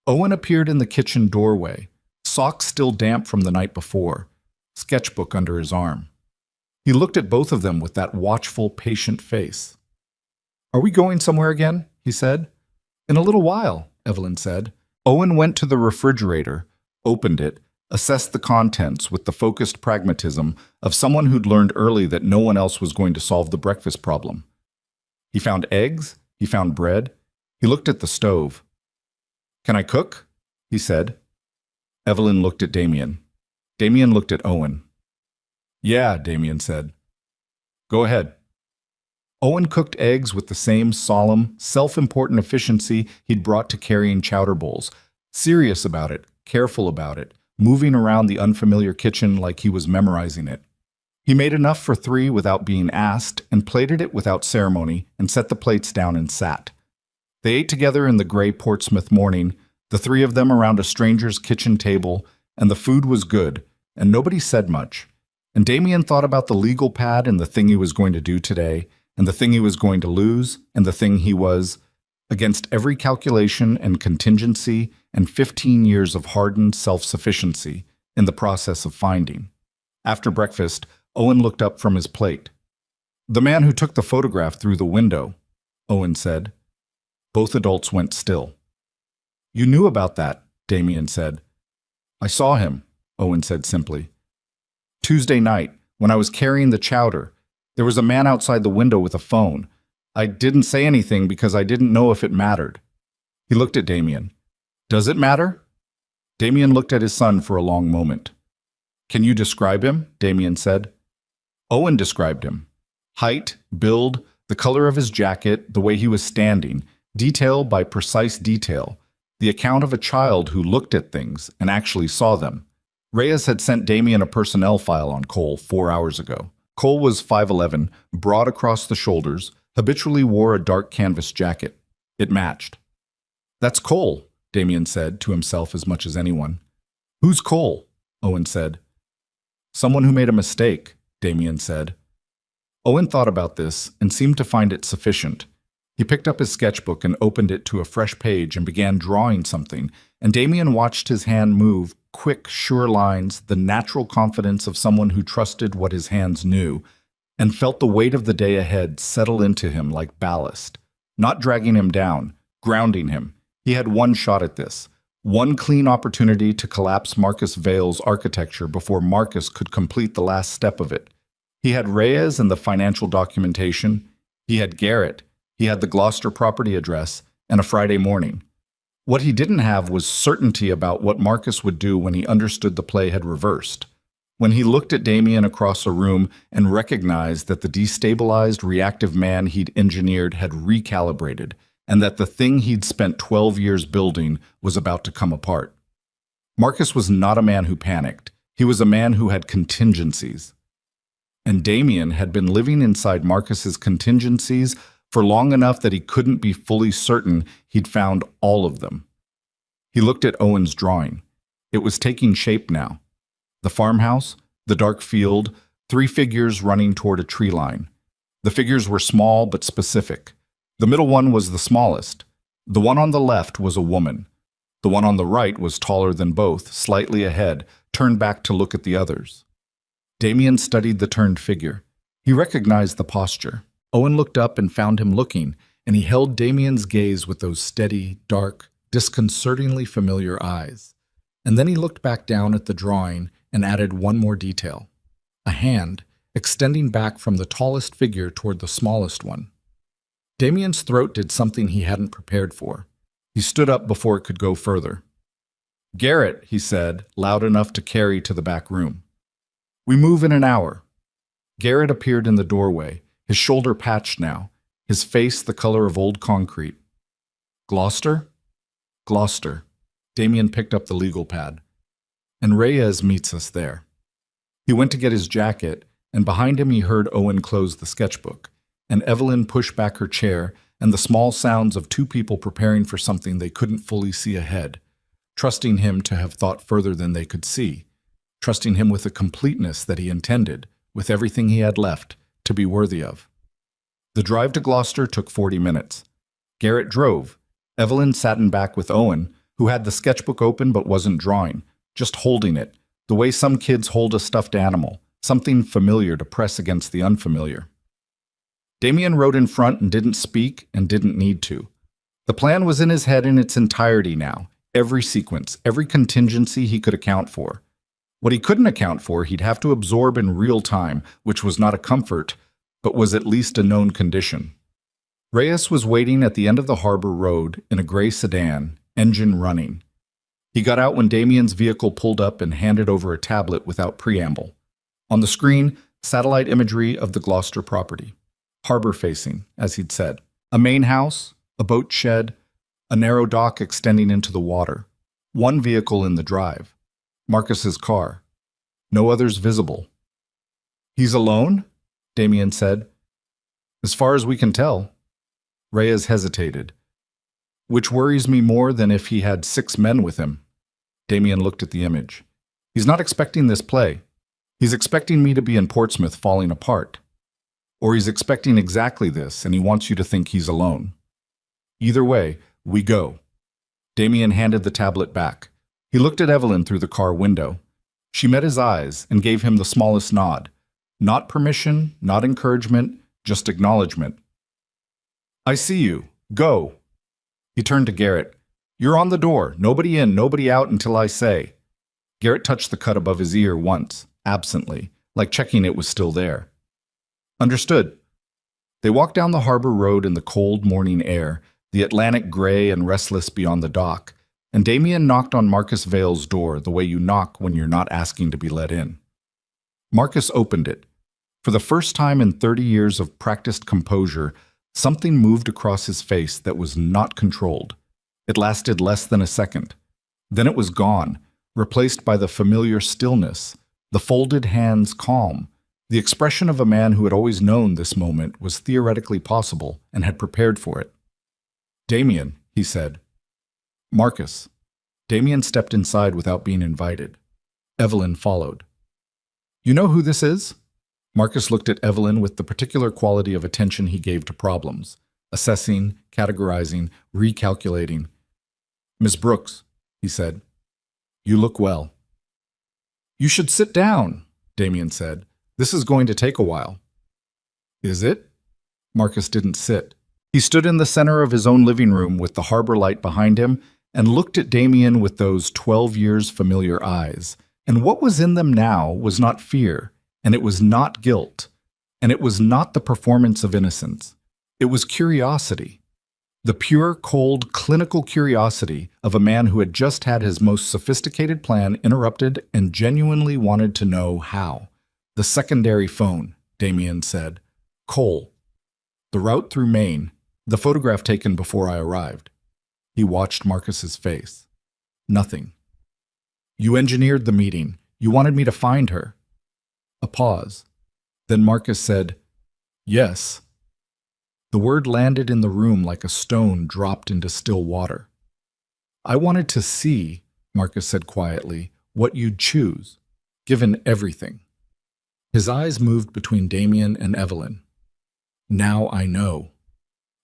Owen appeared in the kitchen doorway, socks still damp from the night before, sketchbook under his arm. He looked at both of them with that watchful, patient face. Are we going somewhere again? He said. In a little while, Evelyn said. Owen went to the refrigerator, opened it, assessed the contents with the focused pragmatism of someone who'd learned early that no one else was going to solve the breakfast problem. He found eggs, he found bread, he looked at the stove. Can I cook? He said. Evelyn looked at Damien. Damien looked at Owen. Yeah, Damien said. Go ahead. Owen cooked eggs with the same solemn, self-important efficiency he'd brought to carrying chowder bowls, serious about it, careful about it, moving around the unfamiliar kitchen like he was memorizing it. He made enough for 3 without being asked and plated it without ceremony and set the plates down and sat. They ate together in the gray Portsmouth morning, the 3 of them around a stranger's kitchen table, and the food was good, and nobody said much. And Damien thought about the legal pad and the thing he was going to do today, and the thing he was going to lose, and the thing he was, against every calculation and contingency and 15 years of hardened self-sufficiency, in the process of finding. After breakfast, Owen looked up from his plate. The man who took the photograph through the window, Owen said. Both adults went still. You knew about that, Damien said. I saw him, Owen said simply. Tuesday night, when I was carrying the chowder, there was a man outside the window with a phone. I didn't say anything because I didn't know if it mattered. He looked at Damien. Does it matter? Damien looked at his son for a long moment. Can you describe him? Damien said. Owen described him. Height, build, the color of his jacket, the way he was standing, detail by precise detail, the account of a child who looked at things and actually saw them. Reyes had sent Damien a personnel file on Cole 4 hours ago. Cole was 5'11", broad across the shoulders, habitually wore a dark canvas jacket. It matched. That's Cole, Damien said to himself as much as anyone. Who's Cole? Owen said. Someone who made a mistake, Damien said. Owen thought about this and seemed to find it sufficient. He picked up his sketchbook and opened it to a fresh page and began drawing something, and Damien watched his hand move, quick, sure lines, the natural confidence of someone who trusted what his hands knew, and felt the weight of the day ahead settle into him like ballast, not dragging him down, grounding him. He had one shot at this, One clean opportunity to collapse Marcus Vale's architecture before Marcus could complete the last step of it. He had Reyes and the financial documentation. He had Garrett. He had the Gloucester property address and a Friday morning. What he didn't have was certainty about what Marcus would do when he understood the play had reversed. When he looked at Damien across a room and recognized that the destabilized, reactive man he'd engineered had recalibrated, and that the thing he'd spent 12 years building was about to come apart. Marcus was not a man who panicked. He was a man who had contingencies. And Damien had been living inside Marcus's contingencies for long enough that he couldn't be fully certain he'd found all of them. He looked at Owen's drawing. It was taking shape now. The farmhouse, the dark field, 3 figures running toward a tree line. The figures were small but specific. The middle one was the smallest. The one on the left was a woman. The one on the right was taller than both, slightly ahead, turned back to look at the others. Damien studied the turned figure. He recognized the posture. Owen looked up and found him looking, and he held Damien's gaze with those steady, dark, disconcertingly familiar eyes. And then he looked back down at the drawing and added one more detail. A hand, extending back from the tallest figure toward the smallest one. Damien's throat did something he hadn't prepared for. He stood up before it could go further. "Garrett," he said, loud enough to carry to the back room. "We move in an hour." Garrett appeared in the doorway, his shoulder patched now, his face the color of old concrete. "Gloucester?" "Gloucester." Damien picked up the legal pad. "And Reyes meets us there." He went to get his jacket, and behind him he heard Owen close the sketchbook, and Evelyn push back her chair, and the small sounds of 2 people preparing for something they couldn't fully see ahead, trusting him to have thought further than they could see, trusting him with the completeness that he intended, with everything he had left, to be worthy of. The drive to Gloucester took 40 minutes. Garrett drove. Evelyn sat in back with Owen, who had the sketchbook open but wasn't drawing, just holding it, the way some kids hold a stuffed animal, something familiar to press against the unfamiliar. Damien rode in front and didn't speak and didn't need to. The plan was in his head in its entirety now, every sequence, every contingency he could account for. What he couldn't account for, he'd have to absorb in real time, which was not a comfort, but was at least a known condition. Reyes was waiting at the end of the harbor road in a gray sedan, engine running. He got out when Damien's vehicle pulled up and handed over a tablet without preamble. On the screen, satellite imagery of the Gloucester property. Harbor-facing, as he'd said. A main house, a boat shed, a narrow dock extending into the water. One vehicle in the drive. Marcus's car. No others visible. "He's alone?" Damien said. "As far as we can tell." Reyes hesitated. "Which worries me more than if he had 6 men with him." Damien looked at the image. "He's not expecting this play. He's expecting me to be in Portsmouth falling apart. Or he's expecting exactly this, and he wants you to think he's alone. Either way, we go." Damien handed the tablet back. He looked at Evelyn through the car window. She met his eyes and gave him the smallest nod. Not permission, not encouragement, just acknowledgement. "I see you. Go." He turned to Garrett. "You're on the door. Nobody in, nobody out until I say." Garrett touched the cut above his ear once, absently, like checking it was still there. "Understood." They walked down the harbor road in the cold morning air, the Atlantic gray and restless beyond the dock, and Damien knocked on Marcus Vale's door the way you knock when you're not asking to be let in. Marcus opened it. For the first time in 30 years of practiced composure, something moved across his face that was not controlled. It lasted less than a second. Then it was gone, replaced by the familiar stillness, the folded hands calm, the expression of a man who had always known this moment was theoretically possible and had prepared for it. "Damien," he said. "Marcus." Damien stepped inside without being invited. Evelyn followed. "You know who this is?" Marcus looked at Evelyn with the particular quality of attention he gave to problems, assessing, categorizing, recalculating. "Miss Brooks," he said. "You look well." "You should sit down," Damien said. "This is going to take a while." "Is it?" Marcus didn't sit. He stood in the center of his own living room with the harbor light behind him and looked at Damien with those 12 years familiar eyes. And what was in them now was not fear, and it was not guilt, and it was not the performance of innocence. It was curiosity. The pure, cold, clinical curiosity of a man who had just had his most sophisticated plan interrupted and genuinely wanted to know how. The secondary phone, Damien said. Cole. The route through Maine. The photograph taken before I arrived. He watched Marcus's face. Nothing. You engineered the meeting. You wanted me to find her. A pause. Then Marcus said, Yes. The word landed in the room like a stone dropped into still water. I wanted to see, Marcus said quietly, what you'd choose, given everything. His eyes moved between Damien and Evelyn. Now I know.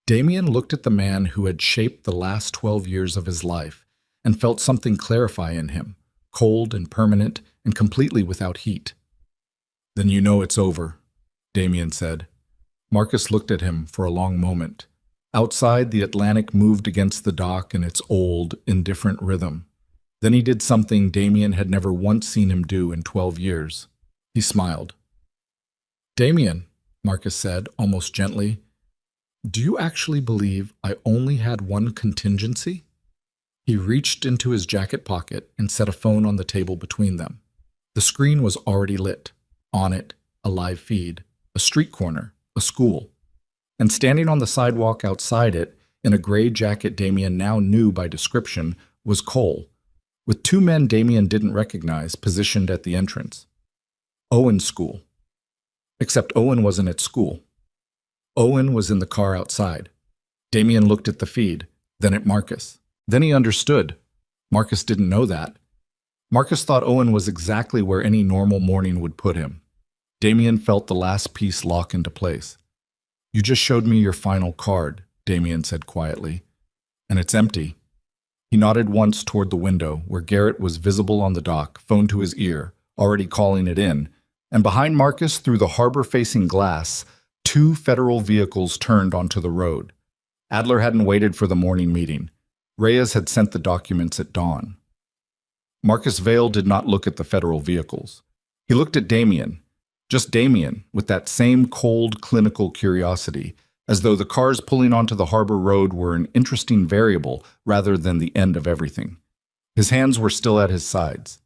Damien looked at the man who had shaped the last 12 years of his life and felt something clarify in him, cold and permanent and completely without heat. Then you know it's over, Damien said. Marcus looked at him for a long moment. Outside, the Atlantic moved against the dock in its old, indifferent rhythm. Then he did something Damien had never once seen him do in 12 years. He smiled. Damien, Marcus said, almost gently, do you actually believe I only had one contingency? He reached into his jacket pocket and set a phone on the table between them. The screen was already lit. On it, a live feed, a street corner, a school. And standing on the sidewalk outside it, in a gray jacket Damien now knew by description, was Cole, with two men Damien didn't recognize positioned at the entrance. Owen's school. Except Owen wasn't at school. Owen was in the car outside. Damien looked at the feed, then at Marcus. Then he understood. Marcus didn't know that. Marcus thought Owen was exactly where any normal morning would put him. Damien felt the last piece lock into place. You just showed me your final card, Damien said quietly. And it's empty. He nodded once toward the window, where Garrett was visible on the dock, phone to his ear, already calling it in. And behind Marcus, through the harbor-facing glass, two federal vehicles turned onto the road. Adler hadn't waited for the morning meeting. Reyes had sent the documents at dawn. Marcus Vail did not look at the federal vehicles. He looked at Damien. Just Damien, with that same cold, clinical curiosity, as though the cars pulling onto the harbor road were an interesting variable rather than the end of everything. His hands were still at his sides.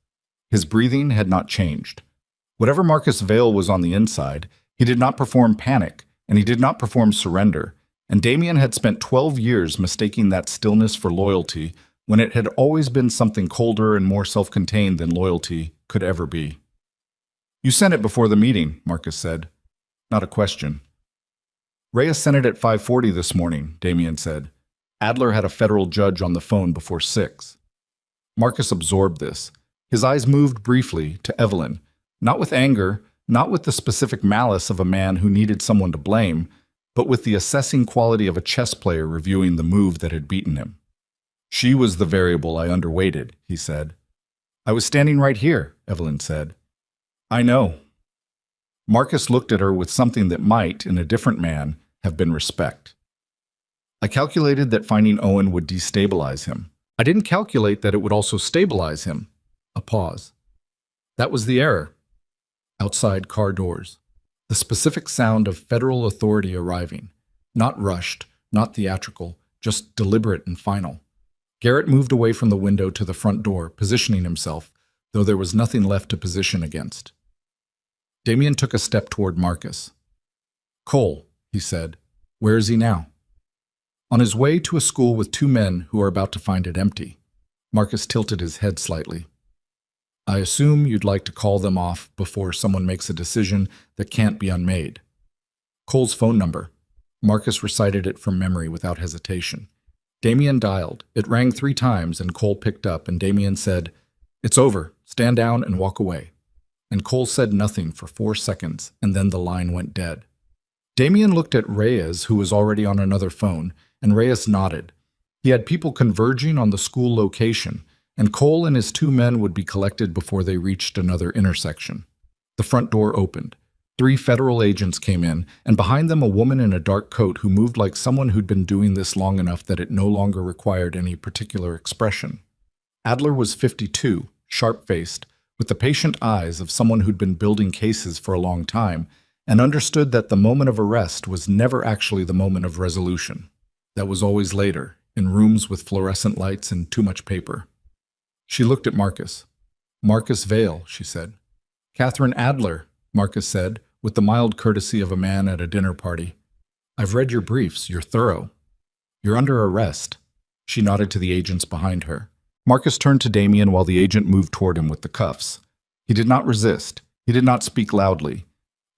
His breathing had not changed. Whatever Marcus Vail was on the inside, he did not perform panic, and he did not perform surrender, and Damien had spent 12 years mistaking that stillness for loyalty when it had always been something colder and more self-contained than loyalty could ever be. You sent it before the meeting, Marcus said. Not a question. Reyes sent it at 5:40 this morning, Damien said. Adler had a federal judge on the phone before 6. Marcus absorbed this. His eyes moved briefly to Evelyn, not with anger, not with the specific malice of a man who needed someone to blame, but with the assessing quality of a chess player reviewing the move that had beaten him. She was the variable I underweighted, he said. I was standing right here, Evelyn said. I know. Marcus looked at her with something that might, in a different man, have been respect. I calculated that finding Owen would destabilize him. I didn't calculate that it would also stabilize him. A pause. That was the error. Outside car doors. The specific sound of federal authority arriving. Not rushed, not theatrical, just deliberate and final. Garrett moved away from the window to the front door, positioning himself, though there was nothing left to position against. Damien took a step toward Marcus. Cole, he said, where is he now? On his way to a school with two men who are about to find it empty. Marcus tilted his head slightly. I assume you'd like to call them off before someone makes a decision that can't be unmade. Cole's phone number. Marcus recited it from memory without hesitation. Damien dialed. It rang 3 times and Cole picked up and Damien said, It's over. Stand down and walk away. And Cole said nothing for 4 seconds, and then the line went dead. Damien looked at Reyes, who was already on another phone, and Reyes nodded. He had people converging on the school location, and Cole and his 2 men would be collected before they reached another intersection. The front door opened. 3 federal agents came in, and behind them a woman in a dark coat who moved like someone who'd been doing this long enough that it no longer required any particular expression. Adler was 52, sharp-faced, with the patient eyes of someone who'd been building cases for a long time, and understood that the moment of arrest was never actually the moment of resolution. That was always later, in rooms with fluorescent lights and too much paper. She looked at Marcus. "Marcus Vale," she said. "Catherine Adler," Marcus said, with the mild courtesy of a man at a dinner party. "I've read your briefs. You're thorough. You're under arrest." She nodded to the agents behind her. Marcus turned to Damien while the agent moved toward him with the cuffs. He did not resist. He did not speak loudly.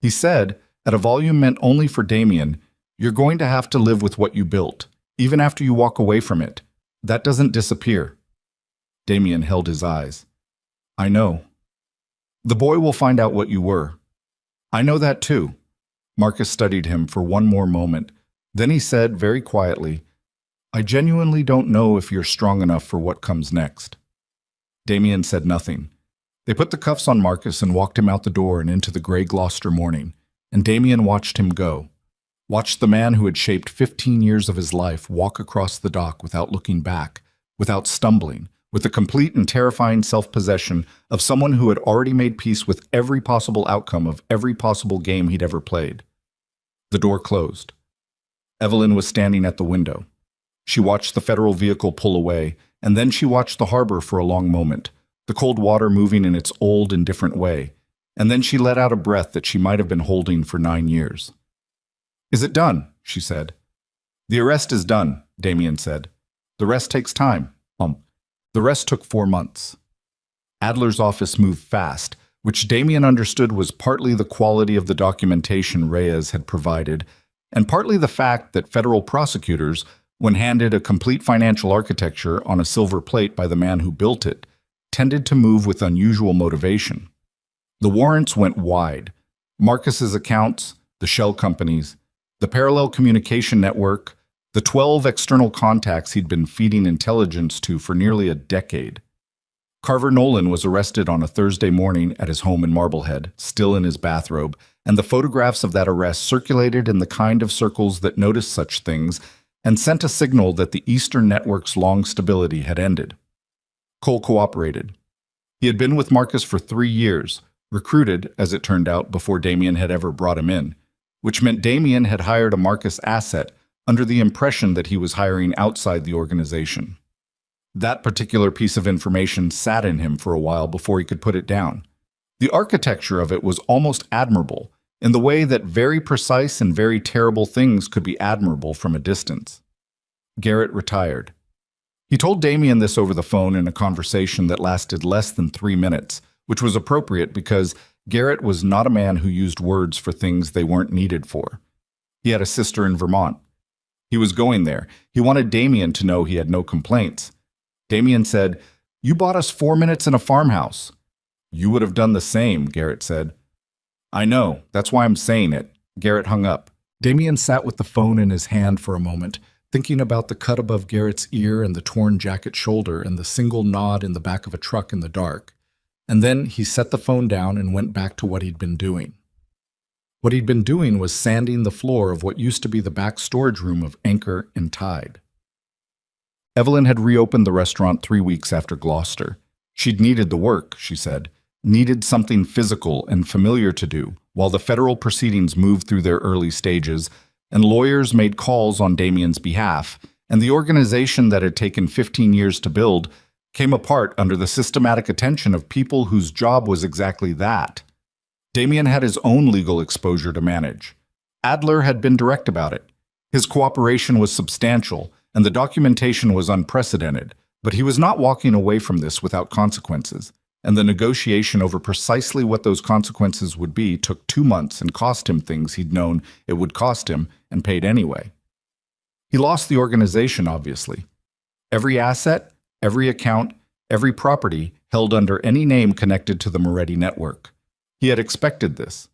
He said, at a volume meant only for Damien, "You're going to have to live with what you built, even after you walk away from it. That doesn't disappear." Damien held his eyes. "I know. The boy will find out what you were." "I know that too." Marcus studied him for one more moment. Then he said, very quietly, "I genuinely don't know if you're strong enough for what comes next." Damien said nothing. They put the cuffs on Marcus and walked him out the door and into the gray Gloucester morning, and Damien watched him go. Watched the man who had shaped 15 years of his life walk across the dock without looking back, without stumbling, with the complete and terrifying self-possession of someone who had already made peace with every possible outcome of every possible game he'd ever played. The door closed. Evelyn was standing at the window. She watched the federal vehicle pull away, and then she watched the harbor for a long moment, the cold water moving in its old, indifferent way, and then she let out a breath that she might have been holding for 9 years. "Is it done?" she said. "The arrest is done," Damien said. "The rest takes time." The rest took 4 months. Adler's office moved fast, which Damien understood was partly the quality of the documentation Reyes had provided, and partly the fact that federal prosecutors, when handed a complete financial architecture on a silver plate by the man who built it, tended to move with unusual motivation. The warrants went wide. Marcus's accounts, the shell companies, the parallel communication network, the 12 external contacts he'd been feeding intelligence to for nearly a decade. Carver Nolan was arrested on a Thursday morning at his home in Marblehead, still in his bathrobe, and the photographs of that arrest circulated in the kind of circles that noticed such things and sent a signal that the Eastern Network's long stability had ended. Cole cooperated. He had been with Marcus for 3 years, recruited, as it turned out, before Damien had ever brought him in, which meant Damien had hired a Marcus asset under the impression that he was hiring outside the organization. That particular piece of information sat in him for a while before he could put it down. The architecture of it was almost admirable, in the way that very precise and very terrible things could be admirable from a distance. Garrett retired. He told Damien this over the phone in a conversation that lasted less than 3 minutes, which was appropriate because Garrett was not a man who used words for things they weren't needed for. He had a sister in Vermont. He was going there. He wanted Damien to know he had no complaints. Damien said, "You bought us 4 minutes in a farmhouse." "You would have done the same," Garrett said. "I know. That's why I'm saying it." Garrett hung up. Damien sat with the phone in his hand for a moment, thinking about the cut above Garrett's ear and the torn jacket shoulder and the single nod in the back of a truck in the dark. And then he set the phone down and went back to what he'd been doing. What he'd been doing was sanding the floor of what used to be the back storage room of Anchor and Tide. Evelyn had reopened the restaurant 3 weeks after Gloucester. She'd needed the work, she said, needed something physical and familiar to do, while the federal proceedings moved through their early stages, and lawyers made calls on Damien's behalf, and the organization that had taken 15 years to build came apart under the systematic attention of people whose job was exactly that. Damien had his own legal exposure to manage. Adler had been direct about it. His cooperation was substantial, and the documentation was unprecedented, but he was not walking away from this without consequences, and the negotiation over precisely what those consequences would be took 2 months and cost him things he'd known it would cost him and paid anyway. He lost the organization, obviously. Every asset, every account, every property held under any name connected to the Moretti network. He had expected this.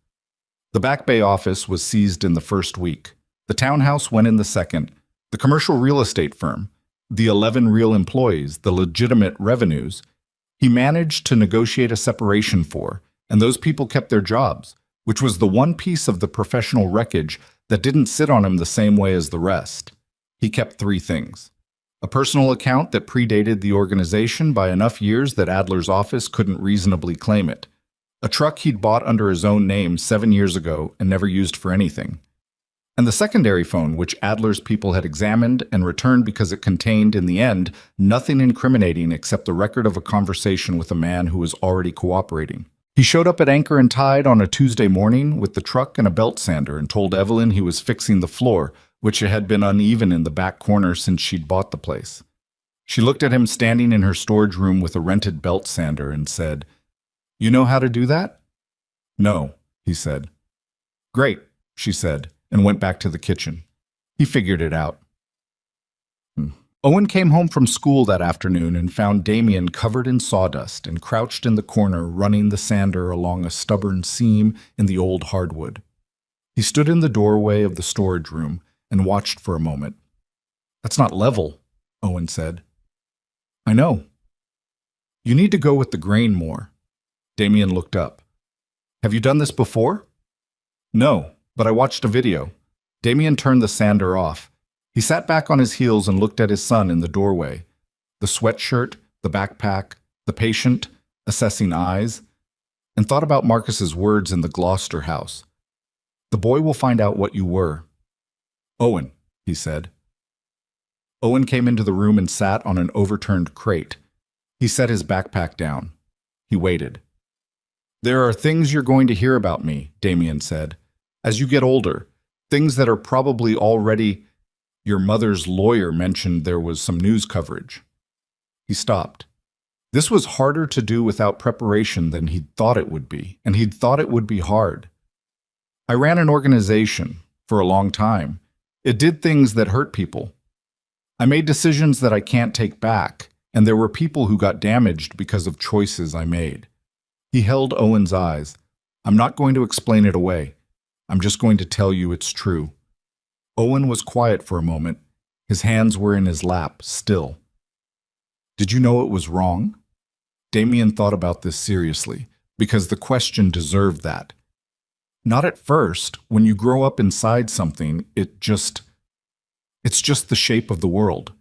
The Back Bay office was seized in the first week. The townhouse went in the second. The commercial real estate firm, the 11 real employees, the legitimate revenues, he managed to negotiate a separation for, and those people kept their jobs, which was the one piece of the professional wreckage that didn't sit on him the same way as the rest. He kept three things: a personal account that predated the organization by enough years that Adler's office couldn't reasonably claim it, a truck he'd bought under his own name 7 years ago and never used for anything, and the secondary phone which Adler's people had examined and returned because it contained, in the end, nothing incriminating except the record of a conversation with a man who was already cooperating. He showed up at Anchor and Tide on a Tuesday morning with the truck and a belt sander and told Evelyn he was fixing the floor, which had been uneven in the back corner since she'd bought the place. She looked at him standing in her storage room with a rented belt sander and said, "You know how to do that?" "No," he said. "Great," she said, and went back to the kitchen. He figured it out. Owen came home from school that afternoon and found Damien covered in sawdust and crouched in the corner running the sander along a stubborn seam in the old hardwood. He stood in the doorway of the storage room and watched for a moment. "That's not level," Owen said. "I know. You need to go with the grain more." Damien looked up. "Have you done this before?" "No, but I watched a video." Damien turned the sander off. He sat back on his heels and looked at his son in the doorway. The sweatshirt, the backpack, the patient, assessing eyes, and thought about Marcus's words in the Gloucester house. "The boy will find out what you were." "Owen," he said. Owen came into the room and sat on an overturned crate. He set his backpack down. He waited. "There are things you're going to hear about me," Damien said, "as you get older, things that are probably already... Your mother's lawyer mentioned there was some news coverage." He stopped. This was harder to do without preparation than he'd thought it would be, and he'd thought it would be hard. "I ran an organization for a long time. It did things that hurt people. I made decisions that I can't take back, and there were people who got damaged because of choices I made." He held Owen's eyes. "I'm not going to explain it away. I'm just going to tell you it's true." Owen was quiet for a moment. His hands were in his lap, still. "Did you know it was wrong?" Damien thought about this seriously, because the question deserved that. Not at first. When you grow up inside something, it's just the shape of the world.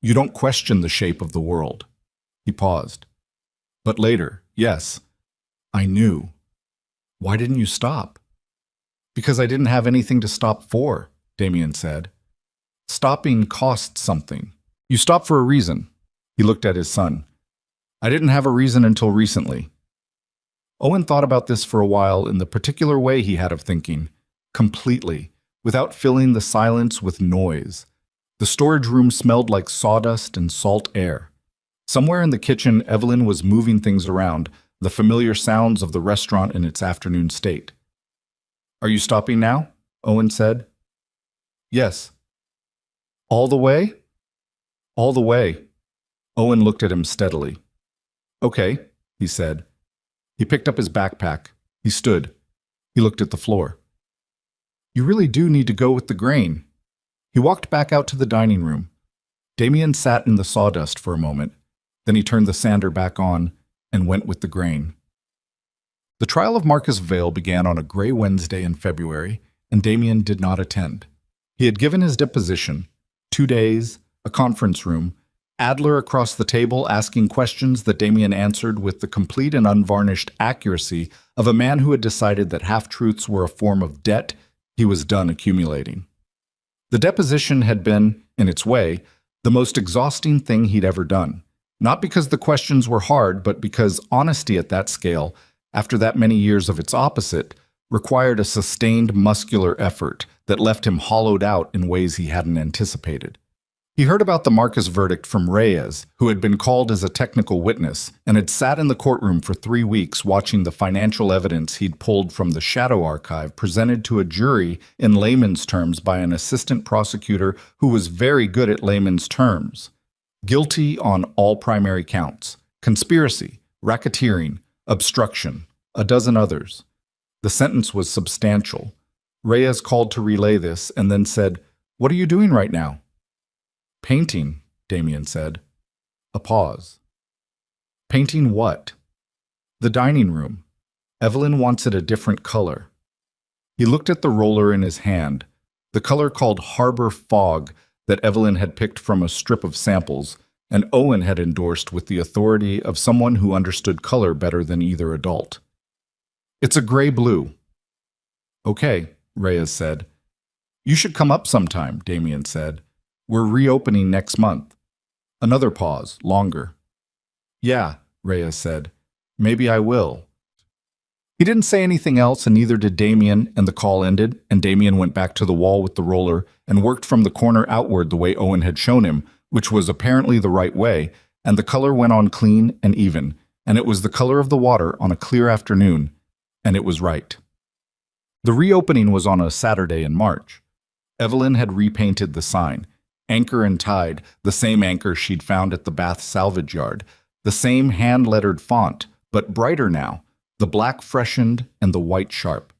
You don't question the shape of the world. He paused. "But later, yes, I knew." "Why didn't you stop?" "Because I didn't have anything to stop for," Damien said. "Stopping costs something. You stop for a reason." He looked at his son. "I didn't have a reason until recently." Owen thought about this for a while in the particular way he had of thinking, completely, without filling the silence with noise. The storage room smelled like sawdust and salt air. Somewhere in the kitchen, Evelyn was moving things around, the familiar sounds of the restaurant in its afternoon state. "Are you stopping now?" Owen said. "Yes." "All the way?" "All the way." Owen looked at him steadily. "Okay," he said. He picked up his backpack. He stood. He looked at the floor. "You really do need to go with the grain." He walked back out to the dining room. Damien sat in the sawdust for a moment. Then he turned the sander back on and went with the grain. The trial of Marcus Vale began on a gray Wednesday in February, and Damien did not attend. He had given his deposition, 2 days, a conference room, Adler across the table asking questions that Damien answered with the complete and unvarnished accuracy of a man who had decided that half-truths were a form of debt he was done accumulating. The deposition had been, in its way, the most exhausting thing he'd ever done, not because the questions were hard, but because honesty at that scale, after that many years of its opposite, required a sustained muscular effort that left him hollowed out in ways he hadn't anticipated. He heard about the Marcus verdict from Reyes, who had been called as a technical witness and had sat in the courtroom for 3 weeks watching the financial evidence he'd pulled from the shadow archive presented to a jury in layman's terms by an assistant prosecutor who was very good at layman's terms. Guilty on all primary counts: conspiracy, racketeering, obstruction, a dozen others. The sentence was substantial. Reyes called to relay this and then said, "What are you doing right now?" "Painting," Damien said. A pause. "Painting what?" "The dining room. Evelyn wants it a different color." He looked at the roller in his hand, the color called Harbor Fog that Evelyn had picked from a strip of samples, and Owen had endorsed with the authority of someone who understood color better than either adult. It's a gray-blue. Okay, Reyes said. You should come up sometime, Damien said. We're reopening next month. Another pause, longer. Yeah, Reyes said. Maybe I will. He didn't say anything else, and neither did Damien, and the call ended, and Damien went back to the wall with the roller and worked from the corner outward the way Owen had shown him, which was apparently the right way, and the color went on clean and even, and it was the color of the water on a clear afternoon, and it was right. The reopening was on a Saturday in March. Evelyn had repainted the sign, Anchor and Tide, the same anchor she'd found at the Bath salvage yard, the same hand-lettered font, but brighter now, the black freshened and the white sharp.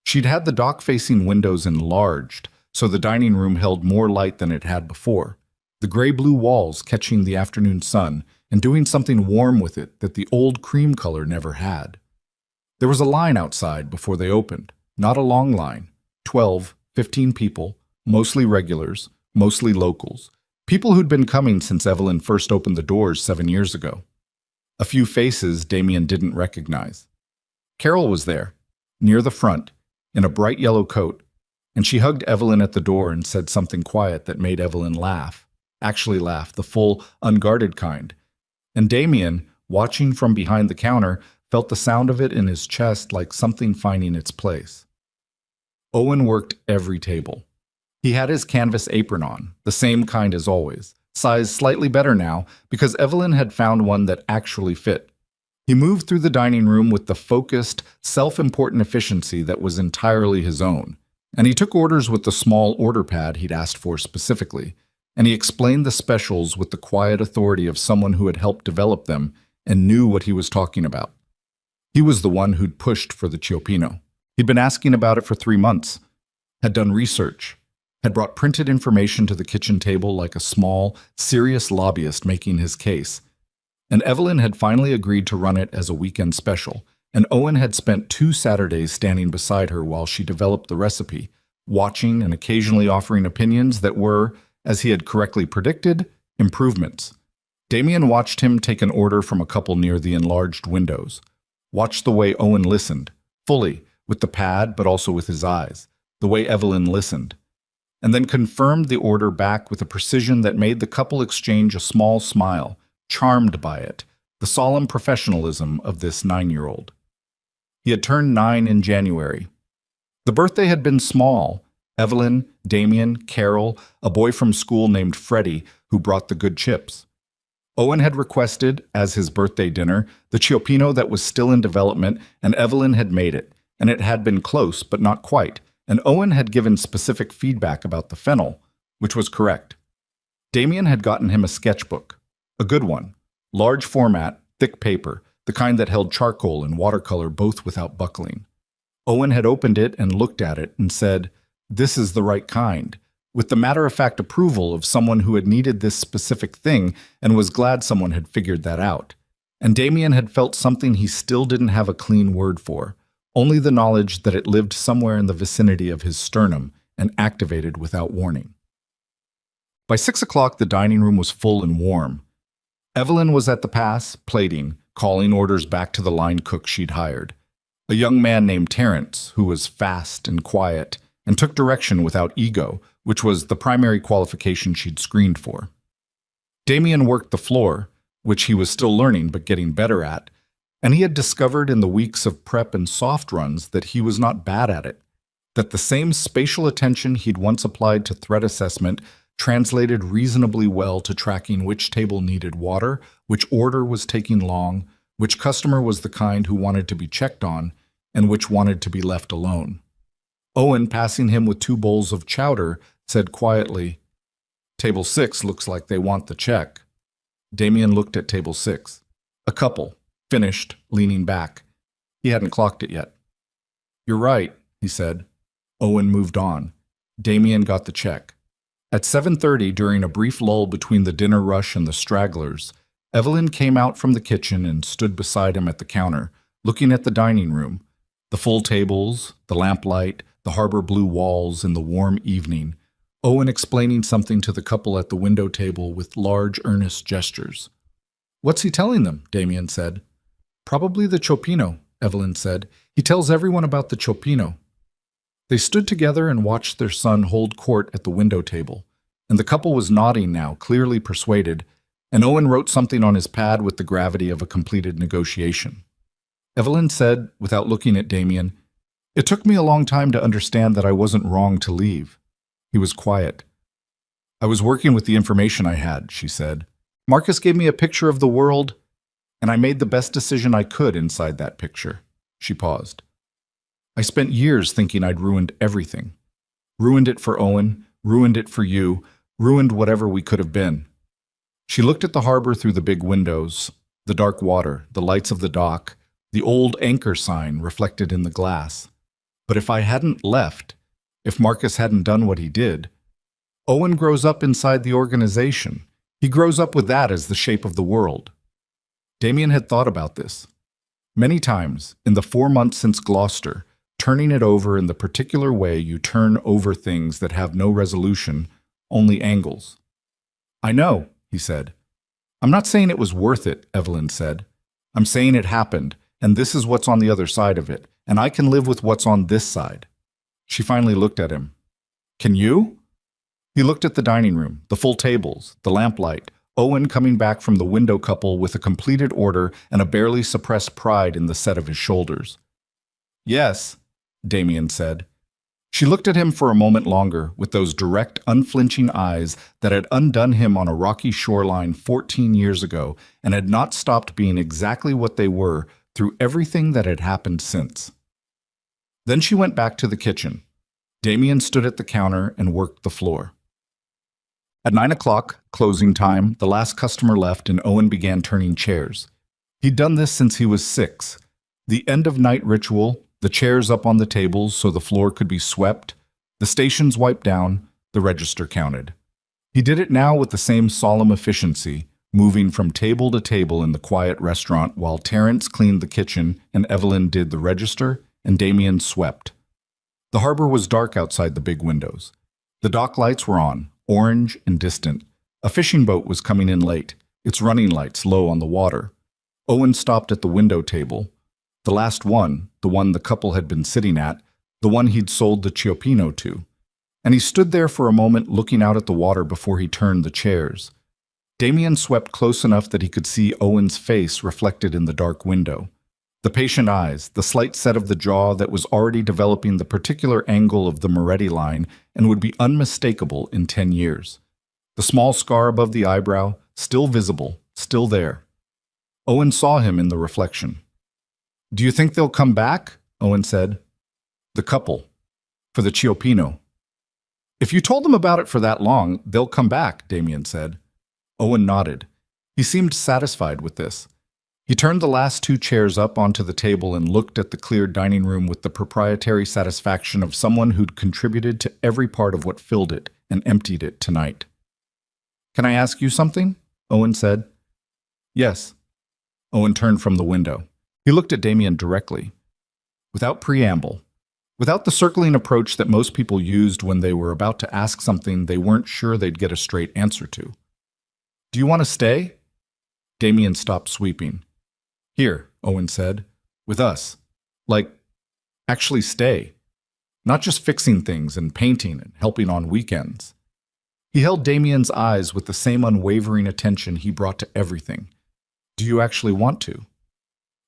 She'd had the dock-facing windows enlarged, so the dining room held more light than it had before, the gray-blue walls catching the afternoon sun and doing something warm with it that the old cream color never had. There was a line outside before they opened, not a long line, 12, 15 people, mostly regulars, mostly locals, people who'd been coming since Evelyn first opened the doors 7 years ago. A few faces Damien didn't recognize. Carol was there, near the front, in a bright yellow coat, and she hugged Evelyn at the door and said something quiet that made Evelyn laugh, actually laugh, the full, unguarded kind. And Damien, watching from behind the counter, felt the sound of it in his chest like something finding its place. Owen worked every table. He had his canvas apron on, the same kind as always, size slightly better now because Evelyn had found one that actually fit. He moved through the dining room with the focused, self-important efficiency that was entirely his own, and he took orders with the small order pad he'd asked for specifically, and he explained the specials with the quiet authority of someone who had helped develop them and knew what he was talking about. He was the one who'd pushed for the Cioppino. He'd been asking about it for 3 months, had done research, had brought printed information to the kitchen table like a small, serious lobbyist making his case. And Evelyn had finally agreed to run it as a weekend special, and Owen had spent 2 Saturdays standing beside her while she developed the recipe, watching and occasionally offering opinions that were, as he had correctly predicted, improvements. Damien watched him take an order from a couple near the enlarged windows, watched the way Owen listened, fully, with the pad but also with his eyes, the way Evelyn listened, and then confirmed the order back with a precision that made the couple exchange a small smile, charmed by it, the solemn professionalism of this 9-year-old. He had turned 9 in January. The birthday had been small. Evelyn, Damien, Carol, a boy from school named Freddie who brought the good chips. Owen had requested, as his birthday dinner, the Cioppino that was still in development, and Evelyn had made it, and it had been close but not quite, and Owen had given specific feedback about the fennel, which was correct. Damien had gotten him a sketchbook. A good one. Large format, thick paper, the kind that held charcoal and watercolor both without buckling. Owen had opened it and looked at it and said, "This is the right kind," with the matter-of-fact approval of someone who had needed this specific thing and was glad someone had figured that out. And Damien had felt something he still didn't have a clean word for, only the knowledge that it lived somewhere in the vicinity of his sternum and activated without warning. By 6 o'clock, the dining room was full and warm. Evelyn was at the pass, plating, calling orders back to the line cook she'd hired. A young man named Terrence, who was fast and quiet, and took direction without ego, which was the primary qualification she'd screened for. Damien worked the floor, which he was still learning but getting better at, and he had discovered in the weeks of prep and soft runs that he was not bad at it, that the same spatial attention he'd once applied to threat assessment translated reasonably well to tracking which table needed water, which order was taking long, which customer was the kind who wanted to be checked on, and which wanted to be left alone. Owen, passing him with 2 bowls of chowder, said quietly, "Table 6 looks like they want the check." Damien looked at table 6. A couple, finished, leaning back. He hadn't clocked it yet. "You're right," he said. Owen moved on. Damien got the check. At 7:30, during a brief lull between the dinner rush and the stragglers, Evelyn came out from the kitchen and stood beside him at the counter, looking at the dining room, The full tables, the lamplight, the harbor blue walls in the warm evening, Owen explaining something to the couple at the window table with large, earnest gestures. "What's he telling them?" Damien said. "Probably the Chopino," Evelyn said. "He tells everyone about the Chopino." They stood together and watched their son hold court at the window table, and the couple was nodding now, clearly persuaded, and Owen wrote something on his pad with the gravity of a completed negotiation. Evelyn said, without looking at Damien, "It took me a long time to understand that I wasn't wrong to leave." He was quiet. "I was working with the information I had," she said. "Marcus gave me a picture of the world, and I made the best decision I could inside that picture." She paused. "I spent years thinking I'd ruined everything. Ruined it for Owen, ruined it for you, ruined whatever we could have been." She looked at the harbor through the big windows, the dark water, the lights of the dock, the old anchor sign reflected in the glass. "But if I hadn't left, if Marcus hadn't done what he did, Owen grows up inside the organization. He grows up with that as the shape of the world." Damien had thought about this. Many times, in the 4 months since Gloucester, turning it over in the particular way you turn over things that have no resolution, only angles. "I know," he said. "I'm not saying it was worth it," Evelyn said. "I'm saying it happened, and this is what's on the other side of it, and I can live with what's on this side." She finally looked at him. "Can you?" He looked at the dining room, the full tables, the lamplight, Owen coming back from the window couple with a completed order and a barely suppressed pride in the set of his shoulders. "Yes," Damien said. She looked at him for a moment longer with those direct, unflinching eyes that had undone him on a rocky shoreline 14 years ago and had not stopped being exactly what they were through everything that had happened since. Then she went back to the kitchen. Damien stood at the counter and worked the floor. At 9 o'clock, closing time, the last customer left and Owen began turning chairs. He'd done this since he was 6. The end-of-night ritual, the chairs up on the tables so the floor could be swept, the stations wiped down, the register counted. He did it now with the same solemn efficiency, moving from table to table in the quiet restaurant while Terence cleaned the kitchen and Evelyn did the register and Damien swept. The harbor was dark outside the big windows. The dock lights were on, orange and distant. A fishing boat was coming in late, its running lights low on the water. Owen stopped at the window table. The last one, the one the couple had been sitting at, the one he'd sold the Chiopino to. And he stood there for a moment looking out at the water before he turned the chairs. Damien swept close enough that he could see Owen's face reflected in the dark window. The patient eyes, the slight set of the jaw that was already developing the particular angle of the Moretti line and would be unmistakable in 10 years. The small scar above the eyebrow, still visible, still there. Owen saw him in the reflection. "Do you think they'll come back?" Owen said. "The couple. For the Chiopino." "If you told them about it for that long, they'll come back," Damien said. Owen nodded. He seemed satisfied with this. He turned the last 2 chairs up onto the table and looked at the clear dining room with the proprietary satisfaction of someone who'd contributed to every part of what filled it and emptied it tonight. "Can I ask you something?" Owen said. "Yes." Owen turned from the window. He looked at Damien directly. Without preamble, without the circling approach that most people used when they were about to ask something they weren't sure they'd get a straight answer to. "Do you want to stay?" Damien stopped sweeping. "Here," Owen said, "with us. Like, actually stay. Not just fixing things and painting and helping on weekends." He held Damien's eyes with the same unwavering attention he brought to everything. "Do you actually want to?"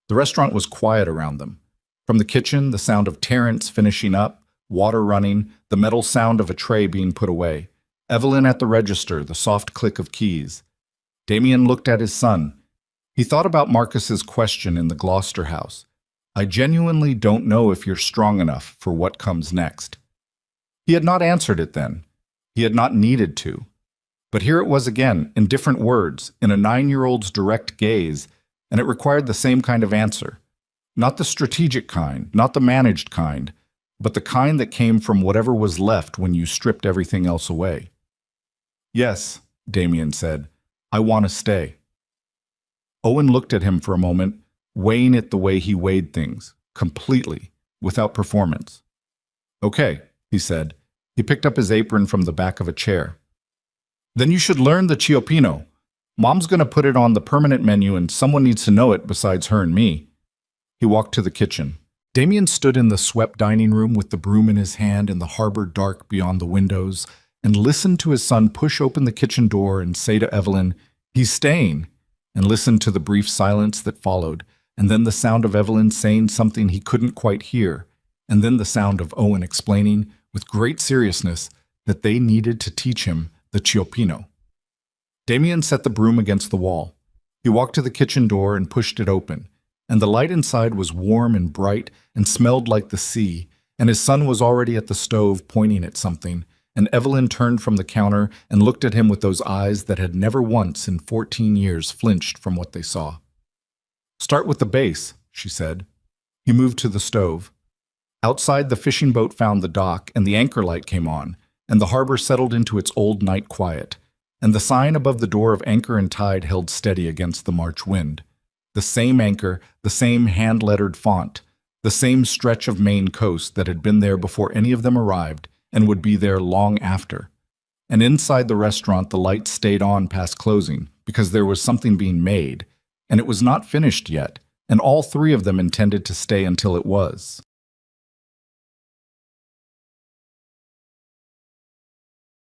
The restaurant was quiet around them. From the kitchen, the sound of Terence finishing up, water running, the metal sound of a tray being put away. Evelyn at the register, the soft click of keys. Damien looked at his son. He thought about Marcus's question in the Gloucester house. "I genuinely don't know if you're strong enough for what comes next." He had not answered it then. He had not needed to. But here it was again, in different words, in a 9-year-old's direct gaze, and it required the same kind of answer. Not the strategic kind, not the managed kind, but the kind that came from whatever was left when you stripped everything else away. "Yes," Damien said, "I want to stay." Owen looked at him for a moment, weighing it the way he weighed things, completely, without performance. Okay, he said. He picked up his apron from the back of a chair. Then you should learn the Cioppino. Mom's going to put it on the permanent menu and someone needs to know it besides her and me. He walked to the kitchen. Damien stood in the swept dining room with the broom in his hand and the harbor dark beyond the windows and listened to his son push open the kitchen door and say to Evelyn, "He's staying," and listened to the brief silence that followed, and then the sound of Evelyn saying something he couldn't quite hear, and then the sound of Owen explaining, with great seriousness, that they needed to teach him the Cioppino. Damien set the broom against the wall. He walked to the kitchen door and pushed it open, and the light inside was warm and bright and smelled like the sea, and his son was already at the stove pointing at something, and Evelyn turned from the counter and looked at him with those eyes that had never once in 14 years flinched from what they saw. "Start with the base," she said. He moved to the stove. Outside, the fishing boat found the dock, and the anchor light came on, and the harbor settled into its old night quiet, and the sign above the door of Anchor and Tide held steady against the March wind. The same anchor, the same hand-lettered font, the same stretch of Maine coast that had been there before any of them arrived and would be there long after. And inside the restaurant, the lights stayed on past closing because there was something being made, and it was not finished yet, and all three of them intended to stay until it was.